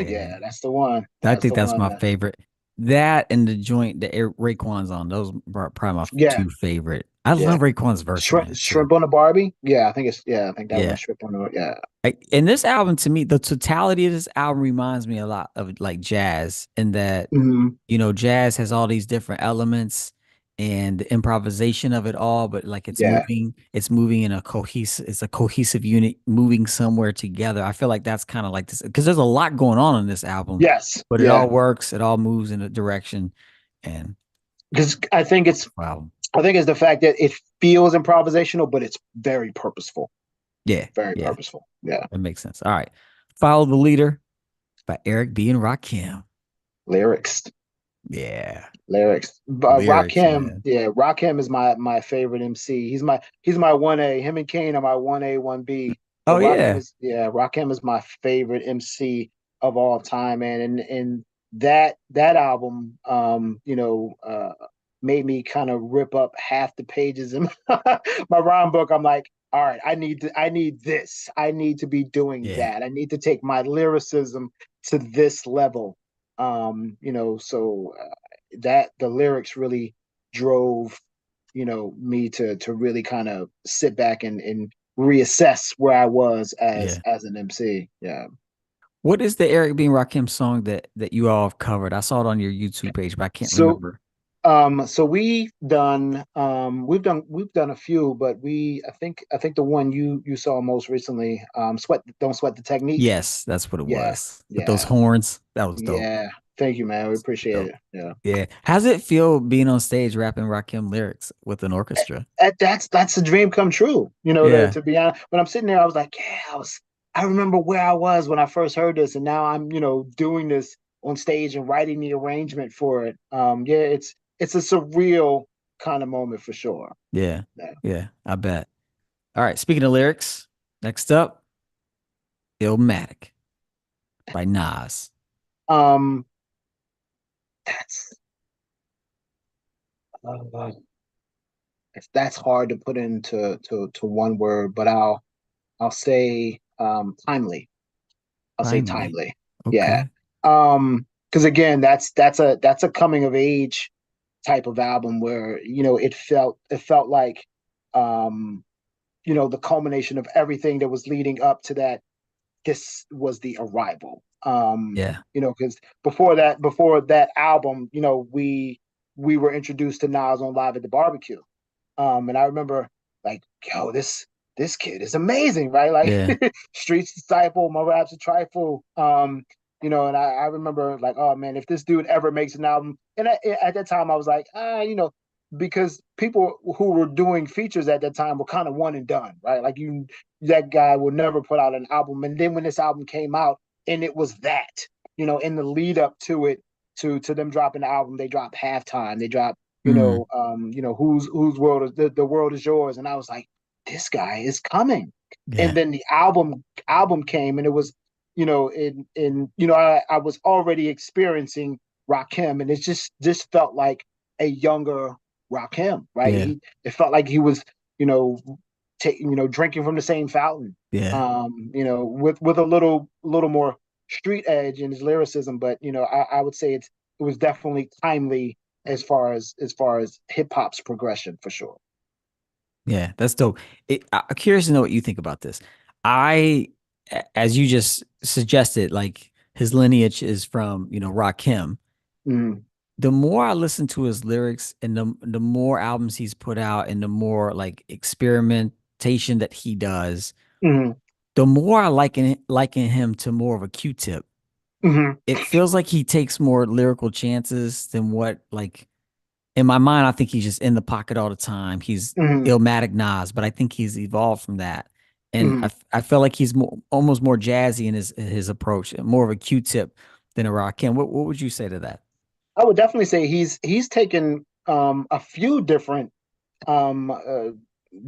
Yeah, that's the one. I That's think the that's one, my man. favorite. That and the joint that Raekwon's on, those are probably my Yeah, two favorite. I Yeah. love Raekwon's verse on it too. Shrimp on the Barbie. Yeah, I think it's I think that one, Yeah. shrimp on the yeah. And this album to me, the totality of this album reminds me a lot of like jazz in that, Hmm. jazz has all these different elements and the improvisation of it all, but like Yeah. it's moving in it's a cohesive unit moving somewhere together. I feel like that's kind of like this because there's a lot going on this album, Yes. but it Yeah. all works, it all moves in a direction. And Because wow. I think it's the fact that it feels improvisational, but it's very purposeful. Yeah, Very yeah, purposeful. Yeah. that makes sense. All right. Follow the Leader by Eric B. and Rakim. Lyrics. Yeah. Lyrics. Lyrics, Rakim, man. yeah, Rakim is my favorite MC. He's my 1A. Him and Kane are my 1A, 1B. Oh But yeah. Rakim is my favorite MC of all time, man. And that album made me kind of rip up half the pages in my rhyme book. I'm like, all right, I need this. I need to be doing Yeah. that. I need to take my lyricism to this level. So that the lyrics really drove me to really kind of sit back and reassess where I was Yeah. as an MC. Yeah. What is the Eric B. and Rakim song that you all have covered? I saw it on your YouTube page, but I can't So remember. so we've done a few, but I think the one you saw most recently, sweat don't sweat the technique. Yes, that's what it Yeah, was. With those yeah, horns. That was dope. yeah. Thank you, man. We appreciate Dope. it. Yeah. Yeah. How's it feel being on stage rapping Rakim lyrics with an orchestra? That's a dream come true. Yeah. To be honest, when I'm sitting there, I was like, yeah, I remember where I was when I first heard this, and now I'm, doing this on stage and writing the arrangement for it. Yeah, it's a surreal kind of moment for sure. Yeah. Yeah. Yeah. I bet. All right. Speaking of lyrics, next up, Illmatic by Nas. Um, that's uh, that's hard to put into to one word, but I'll say timely. I'll say Timely. timely. Yeah. Okay. Because again, that's a coming of age type of album where it felt like the culmination of everything that was leading up to that. This was the arrival. Yeah. Because before that album, we were introduced to Nas on Live at the Barbecue. And I remember like, yo, this kid is amazing, right? Yeah. Like Streets Disciple, My Rap's a Trifle. And I remember like, oh man, if this dude ever makes an album, and at that time I was like, because people who were doing features at that time were kind of one and done, right? Like that guy will never put out an album. And then when this album came out, and it was that, in the lead up to it, to them dropping the album, they dropped Halftime, they dropped Mm, whose world is the world is yours, and I was like, this guy is coming. And yeah. then the album came, and it was, I was already experiencing Rakim, and it just felt like a younger Rakim, right? Yeah. It felt like he was, you know, drinking from the same fountain, Yeah. with a little more street edge in his lyricism, but I would say it was definitely timely as far as hip hop's progression for sure. Yeah, that's dope. I'm curious to know what you think about this. I, as you just suggested, like his lineage is from, Rakim. Mm, The more I listen to his lyrics and the more albums he's put out and the more like experimentation that he does, mm, the more I liken him to more of a Q-tip. mm, It feels like he takes more lyrical chances than what like in my mind, I think he's just in the pocket all the time. He's mm, Illmatic Nas, but I think he's evolved from that. And mm. I feel like he's almost more jazzy in his approach, more of a Q-tip than a Rakim. What would you say to that? I would definitely say he's taken a few different um, uh,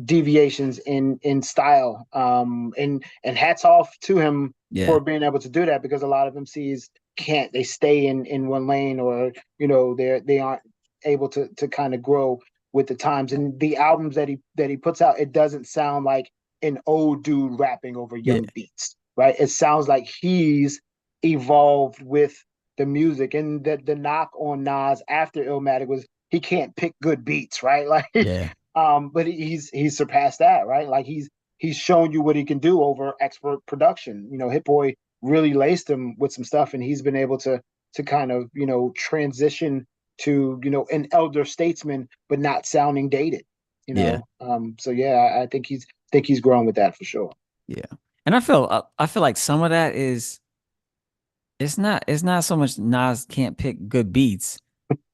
deviations in style. And hats off to him Yeah, for being able to do that, because a lot of MCs can't. They stay in one lane, or they aren't able to kind of grow with the times. And the albums that he puts out, it doesn't sound like an old dude rapping over yeah, young beats, right? It sounds like he's evolved with the music. And the knock on Nas after Illmatic was he can't pick good beats, right? Like yeah, But he's surpassed that, right? Like he's shown you what he can do over expert production. Hit Boy really laced him with some stuff, and he's been able to kind of transition to an elder statesman, but not sounding dated. Yeah. So yeah, I think he's grown with that for sure. Yeah. And I feel like some of that is it's not so much Nas can't pick good beats.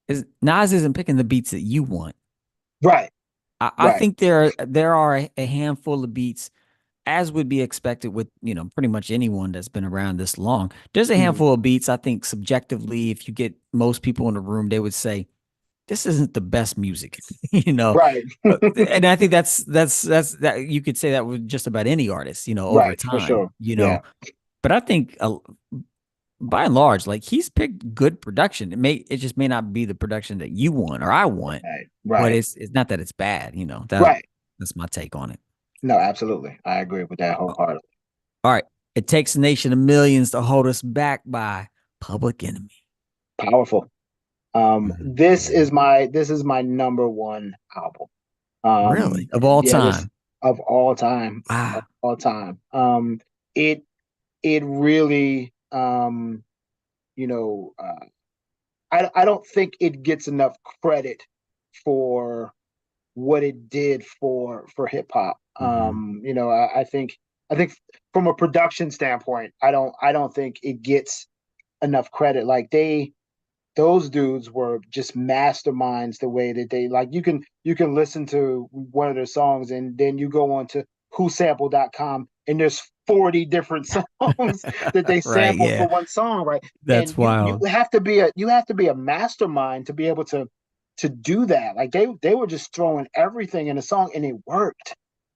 Is Nas isn't picking the beats that you want. Right, I right. think there are a handful of beats, as would be expected with, pretty much anyone that's been around this long. There's a Mhm. handful of beats, I think subjectively, if you get most people in the room, they would say, this isn't the best music, you know. Right, And I think that's that you could say that with just about any artist, over right, for time, sure. Yeah, But I think by and large, like he's picked good production. It just may not be the production that you want or I want, right, but right, it's not that it's bad, right. that's my take on it. No, absolutely. I agree with that wholeheartedly. All right. It takes a nation of millions to hold us back by Public Enemy. Powerful. This Yeah. is my number one album. Really? Of all Yeah, this time. of all time, of Wow. all time. It it really, you know, I don't think it gets enough credit for what it did for hip hop. Hmm. I think from a production standpoint, I don't think it gets enough credit. Like those dudes were just masterminds the way that they like you can listen to one of their songs and then you go on to whosample.com and there's 40 different songs that they Right. sampled Yeah. for one song, right? That's And you wild. have to be a mastermind to be able to do that. Like they were just throwing everything in a song and it worked.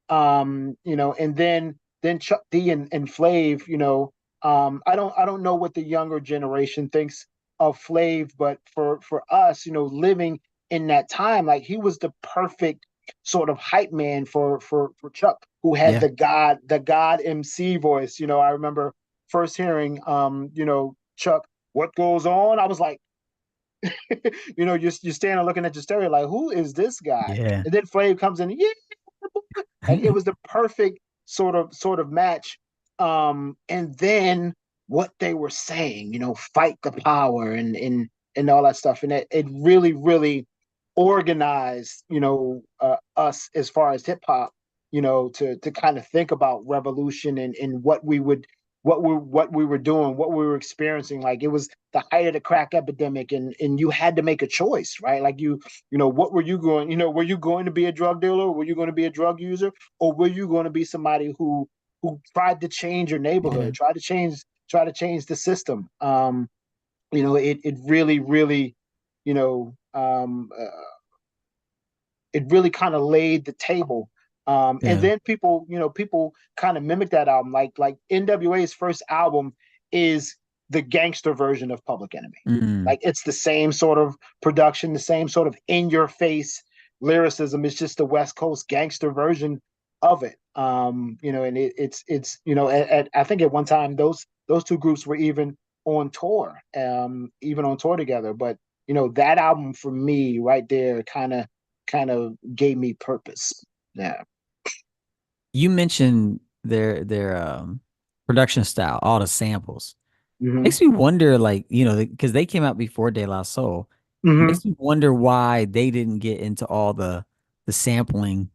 And then Chuck D and Flav, I don't know what the younger generation thinks of Flav, but for us, living in that time, like he was the perfect sort of hype man for Chuck, who had Yeah. the God MC voice. I remember first hearing Chuck, "What Goes On." I was like, you're standing looking at your stereo, like, who is this guy? Yeah. And then Flav comes in, yeah, like it was the perfect sort of match. And then what they were saying, fight the power and all that stuff, and it really really organized, us as far as hip hop, to kind of think about revolution and what we were doing, what we were experiencing. Like it was the height of the crack epidemic, and you had to make a choice, right? Like what were you going, were you going to be a drug dealer? Were you going to be a drug user? Or were you going to be somebody who tried to change your Yeah. neighborhood, try to change the system? It really, really, you know, it really kind of laid the table. And Yeah. then people kind of mimic that album. Like NWA's first album is the gangster version of Public Enemy. Mm. Like it's the same sort of production, the same sort of in your face lyricism. It's just the West Coast gangster version of it. And it's I think at one time those two groups were even on tour together. But that album for me right there kind of gave me purpose. Yeah. You mentioned their production style, all the samples. Hmm. Makes me wonder, like, because they came out before De La Soul. Hmm. Makes me wonder why they didn't get into all the sampling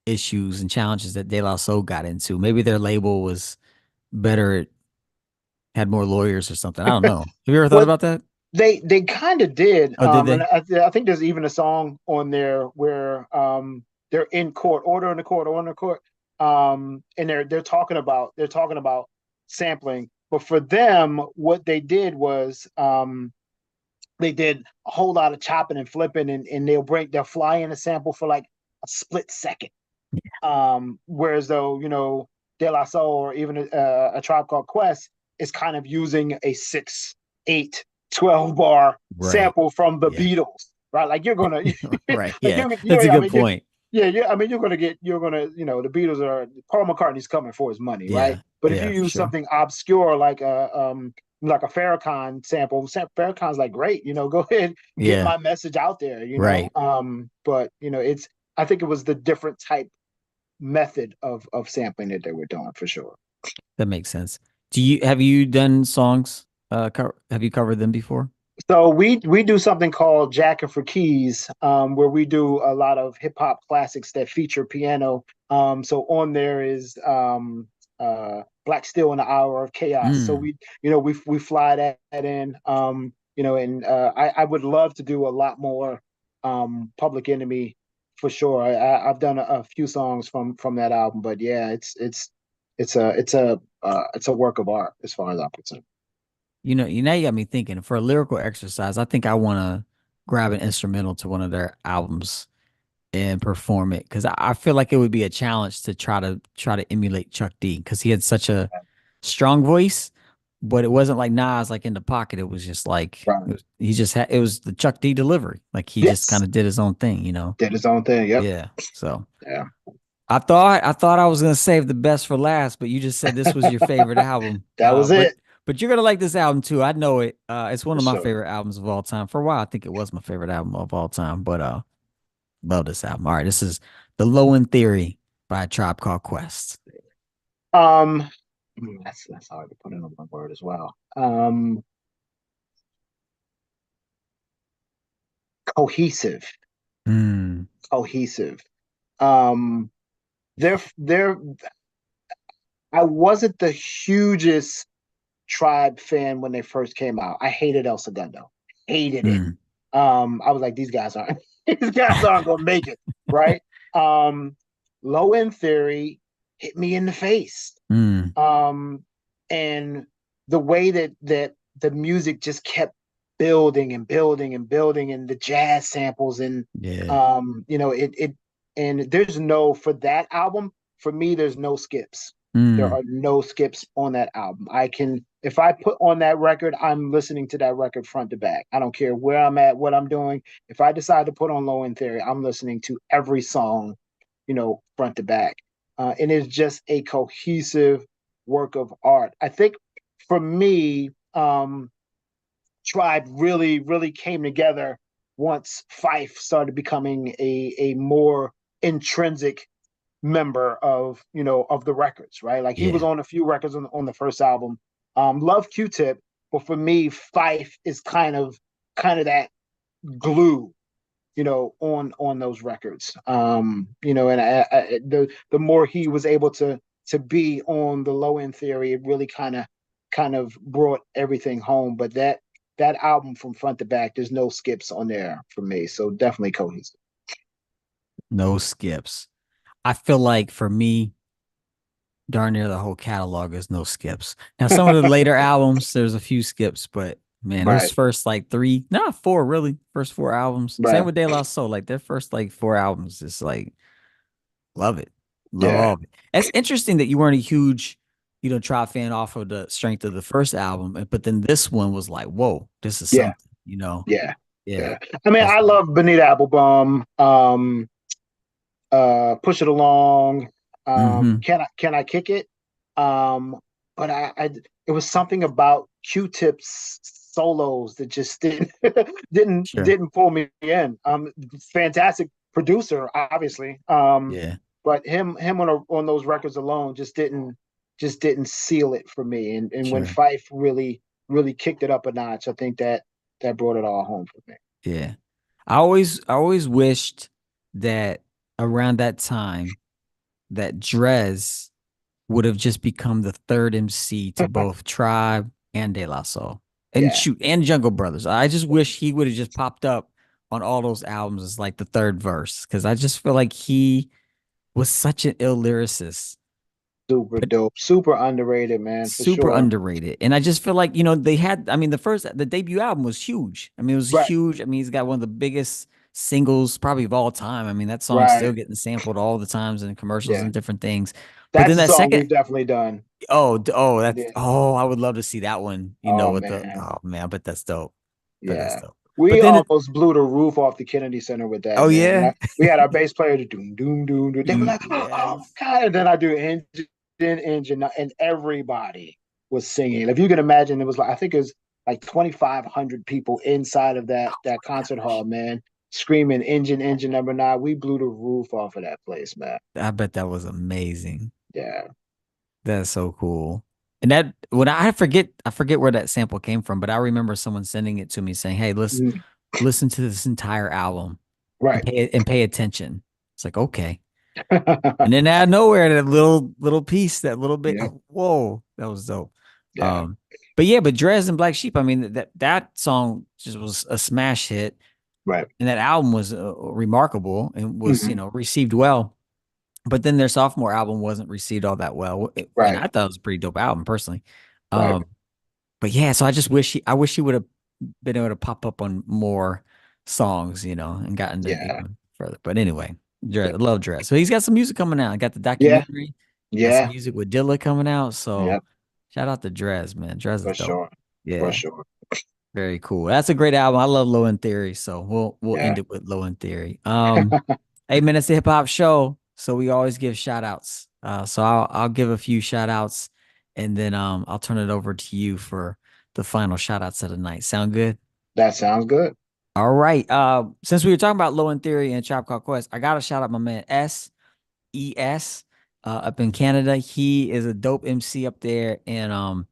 issues and challenges that De La Soul got into. Maybe their label was better, had more lawyers or something. I don't know. Have you ever thought Well, about that? they kind of did. Oh, did And they? I think there's even a song on there where they're in court, order in the court, and they're talking about sampling. But for them, what they did was they did a whole lot of chopping and flipping, and they'll fly in a sample for like a split second. Whereas though, De La Soul or even a Tribe Called Quest is kind of using a 6, 8, 12 bar Right. sample from the Yeah. Beatles, right? Like you're gonna, Right. like Yeah. That's a I good mean, point. yeah, I mean, the Beatles Paul McCartney's coming for his money, right? Yeah. But if you Yeah, for use sure. something obscure like a Farrakhan sample, Farrakhan's like, great, go ahead, get Yeah. my message out there. Right. But I think it was the different type method of sampling that they were doing for sure. That makes sense. Do you have you done songs? Have you covered them before? So we do something called Jacking for Keys, where we do a lot of hip hop classics that feature piano. So on there is Black Steel in the Hour of Chaos. So Mm. we fly that in. And I would love to do a lot more Public Enemy for sure. I've done a few songs from that album, but yeah, it's a work of art as far as I'm concerned. You now you got me thinking. For a lyrical exercise, I think I want to grab an instrumental to one of their albums and perform it because I feel like it would be a challenge to try to emulate Chuck D because he had such a strong voice, but it wasn't like Nas like in the pocket. It was just like Right. he just had it was the Chuck D delivery. Like he just kind Yes. of did his own thing, you know? Did his own thing. Yep. Yeah. So Yeah. I thought I was gonna save the best for last, but you just said this was your favorite album. That was it But you're gonna like this album too. I know it. It's one for of my sure. favorite albums of all time. For a while, I think it was my favorite album of all time. But love this album. All right, this is The Low End Theory by a Tribe Called Quest. Um, that's hard to put in one word as well. Cohesive, Mm, cohesive. Um, they're. I wasn't the hugest Tribe fan when they first came out. I hated El Segundo, hated it. mm. I was like, these guys aren't, these guys aren't gonna make it, right? Um, Low End Theory hit me in the face. Mm, um, and the way that the music just kept building and building and building, and the jazz samples, and yeah. it and there's no for that album for me. There's no skips. There Mm, are no skips on that album. I can if I put on that record, I'm listening to that record front to back. I don't care where I'm at, what I'm doing. If I decide to put on Low End Theory, I'm listening to every song, front to back. And it's just a cohesive work of art. I think for me, Tribe really, really came together once Fife started becoming a more intrinsic member of the records, right? Like he was yeah. on a few records on the first album. Love Q-Tip, but for me, Fife is kind of that glue, on those records. And the more he was able to be on the Low End Theory, it really kind of brought everything home. But that album from front to back, there's no skips on there for me. So definitely cohesive. No skips. I feel like for me, darn near the whole catalog is no skips. Now, some of the later albums, there's a few skips, but man, those Right, first like three, not four really, first four albums. Same right, with De La Soul, like their first like four albums, it's like love it, love yeah, all of it. It's interesting that you weren't a huge, Tribe fan off of the strength of the first album, but then this one was like, whoa, this is yeah, something, you know? yeah, Yeah, yeah. I mean, that's I dope. love Benita Applebum. Push It Along. Mm-hmm. Can I kick it? Um, but it was something about Q-Tip's solos that just didn't didn't Sure. didn't pull me in. Fantastic producer, obviously. Yeah, But him on those records alone just didn't seal it for me. And when sure. Fife really kicked it up a notch, I think that brought it all home for me. Yeah. I always wished that around that time that Drez would have just become the third MC to both Tribe and De La Soul. And Yeah. shoot, and Jungle Brothers. I just wish he would have just popped up on all those albums as like the third verse. Cause I just feel like he was such an ill lyricist. Super dope. Super underrated, man, for Super sure. underrated. And I just feel like, they had, I mean, the debut album was huge. I mean, it was Right, huge. I mean, he's got one of the biggest singles probably of all time. I mean, that song's still right. getting sampled all the times in commercials Yeah. and different things. But then That's a that song second, we've definitely done. Yeah. I would love to see that one, Oh with man. oh man, I bet that's dope. Bet that's Yeah. dope. But We then it, almost blew the roof off the Kennedy Center with that, oh man. yeah. We had our bass player to doom, doom, doom, doom. They were like, oh my Yes. God. And then I do engine, and everybody was singing. If you can imagine, it was like, I think it was like 2,500 people inside of Oh that my concert hall, gosh. man. screaming engine number nine. We blew the roof off of that place, man. I bet that was amazing. Yeah. That's so cool. And that when I forget where that sample came from, but I remember someone sending it to me saying, "Hey, let's Mhm. listen to this entire album and Right. pay attention." It's like, okay. And then out of nowhere, that little piece, that little bit, Yeah. whoa, that was dope. Yeah. Um, but yeah, but Drez and Black Sheep, I mean, that song just was a smash hit, Right. and that album was remarkable and was, Hmm. received well. But then their sophomore album wasn't received all that well, and Right. I thought it was a pretty dope album personally. Right. Um, but yeah, so I wish he would have been able to pop up on more songs, and gotten to Yeah. even further. But anyway, Dress, I love Dress. So he's got some music coming out. I got the Yeah. documentary, got some Yeah. music with Dilla coming out. So Yeah. shout out to Dress, man. Dress is For dope. sure. For Yeah, sure. very cool. That's a great album. I love Low End Theory. So we'll Yeah. end it with Low End Theory. 8 minutes to hip hop show. So we always give shout outs. So I'll give a few shout outs and then I'll turn it over to you for the final shout outs of the night. Sound good? That sounds good. All right. Since we were talking about Low End Theory and Chop Called Quest, I gotta shout out my man ES up in Canada. He is a dope MC up there, and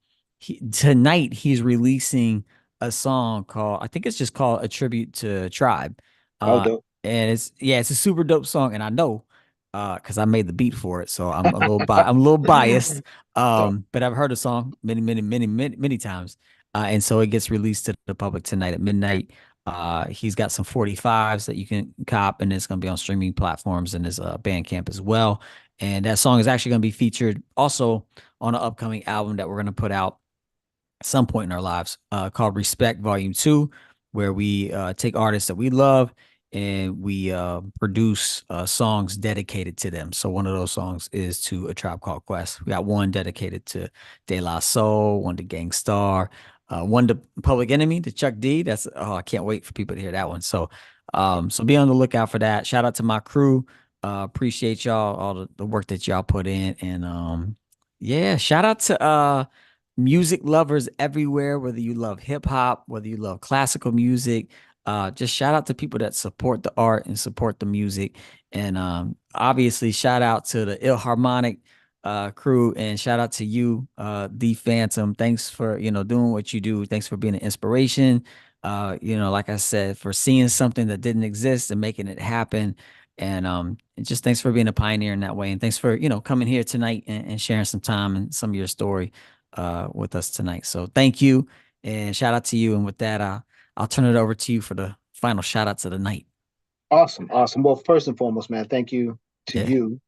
tonight he's releasing a song called I think it's just called a tribute to Tribe. Oh, Uh, dope. and it's a super dope song, and I know because I made the beat for it, so I'm a little biased. Dope. But I've heard the song many times, and so it gets released to the public tonight at midnight. He's got some 45s that you can cop, and it's going to be on streaming platforms and his Bandcamp as well. And that song is actually going to be featured also on an upcoming album that we're going to put out at some point in our lives called Respect Volume 2, where we take artists that we love and we produce songs dedicated to them. So one of those songs is to A Tribe Called Quest. We got one dedicated to De La Soul, one to Gangstar, one to Public Enemy, to Chuck D. I can't wait for people to hear that one. So be on the lookout for that. Shout out to my crew. Appreciate y'all, all the work that y'all put in. And yeah, shout out to music lovers everywhere, whether you love hip hop, whether you love classical music. Just shout out to people that support the art and support the music. And obviously, shout out to the Ilharmonic crew and shout out to you, the Phantom. Thanks for, doing what you do. Thanks for being an inspiration. Like I said, for seeing something that didn't exist and making it happen. And just thanks for being a pioneer in that way. And thanks for, coming here tonight and sharing some time and some of your story with us tonight. So thank you and shout out to you. And with that, I'll turn it over to you for the final shout outs of the night. Awesome, awesome. Well, first and foremost, man, thank you to Yeah. you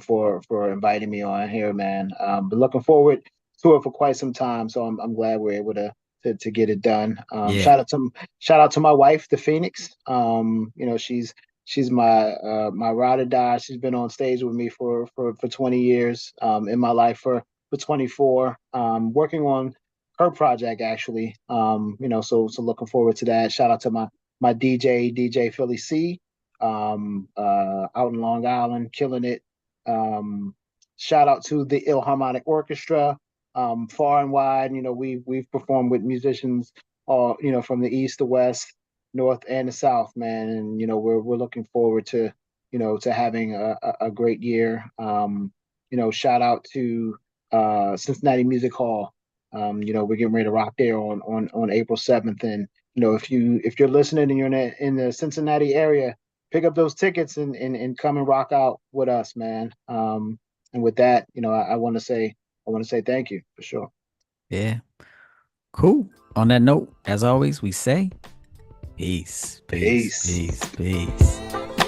for inviting me on here, man. Been looking forward to it for quite some time, so I'm glad we're able to get it done. Yeah. Shout out to my wife, the Phoenix. She's my ride or die. She's been on stage with me for 20 years. In my life for 24. Working on her project actually. So looking forward to that. Shout out to my DJ Philly C, out in Long Island, killing it. Um, Shout out to the Ilharmonic Orchestra, far and wide. We've performed with musicians all from the east to west, north and the south, man. And we're looking forward to to having a great year. Shout out to Cincinnati Music Hall. We're getting ready to rock there on April 7th, and if you're listening and you're in the Cincinnati area, pick up those tickets and come and rock out with us, man. And with that, I want to say thank you for sure. Yeah. Cool. On that note, as always, we say peace, peace, Peace. peace, peace.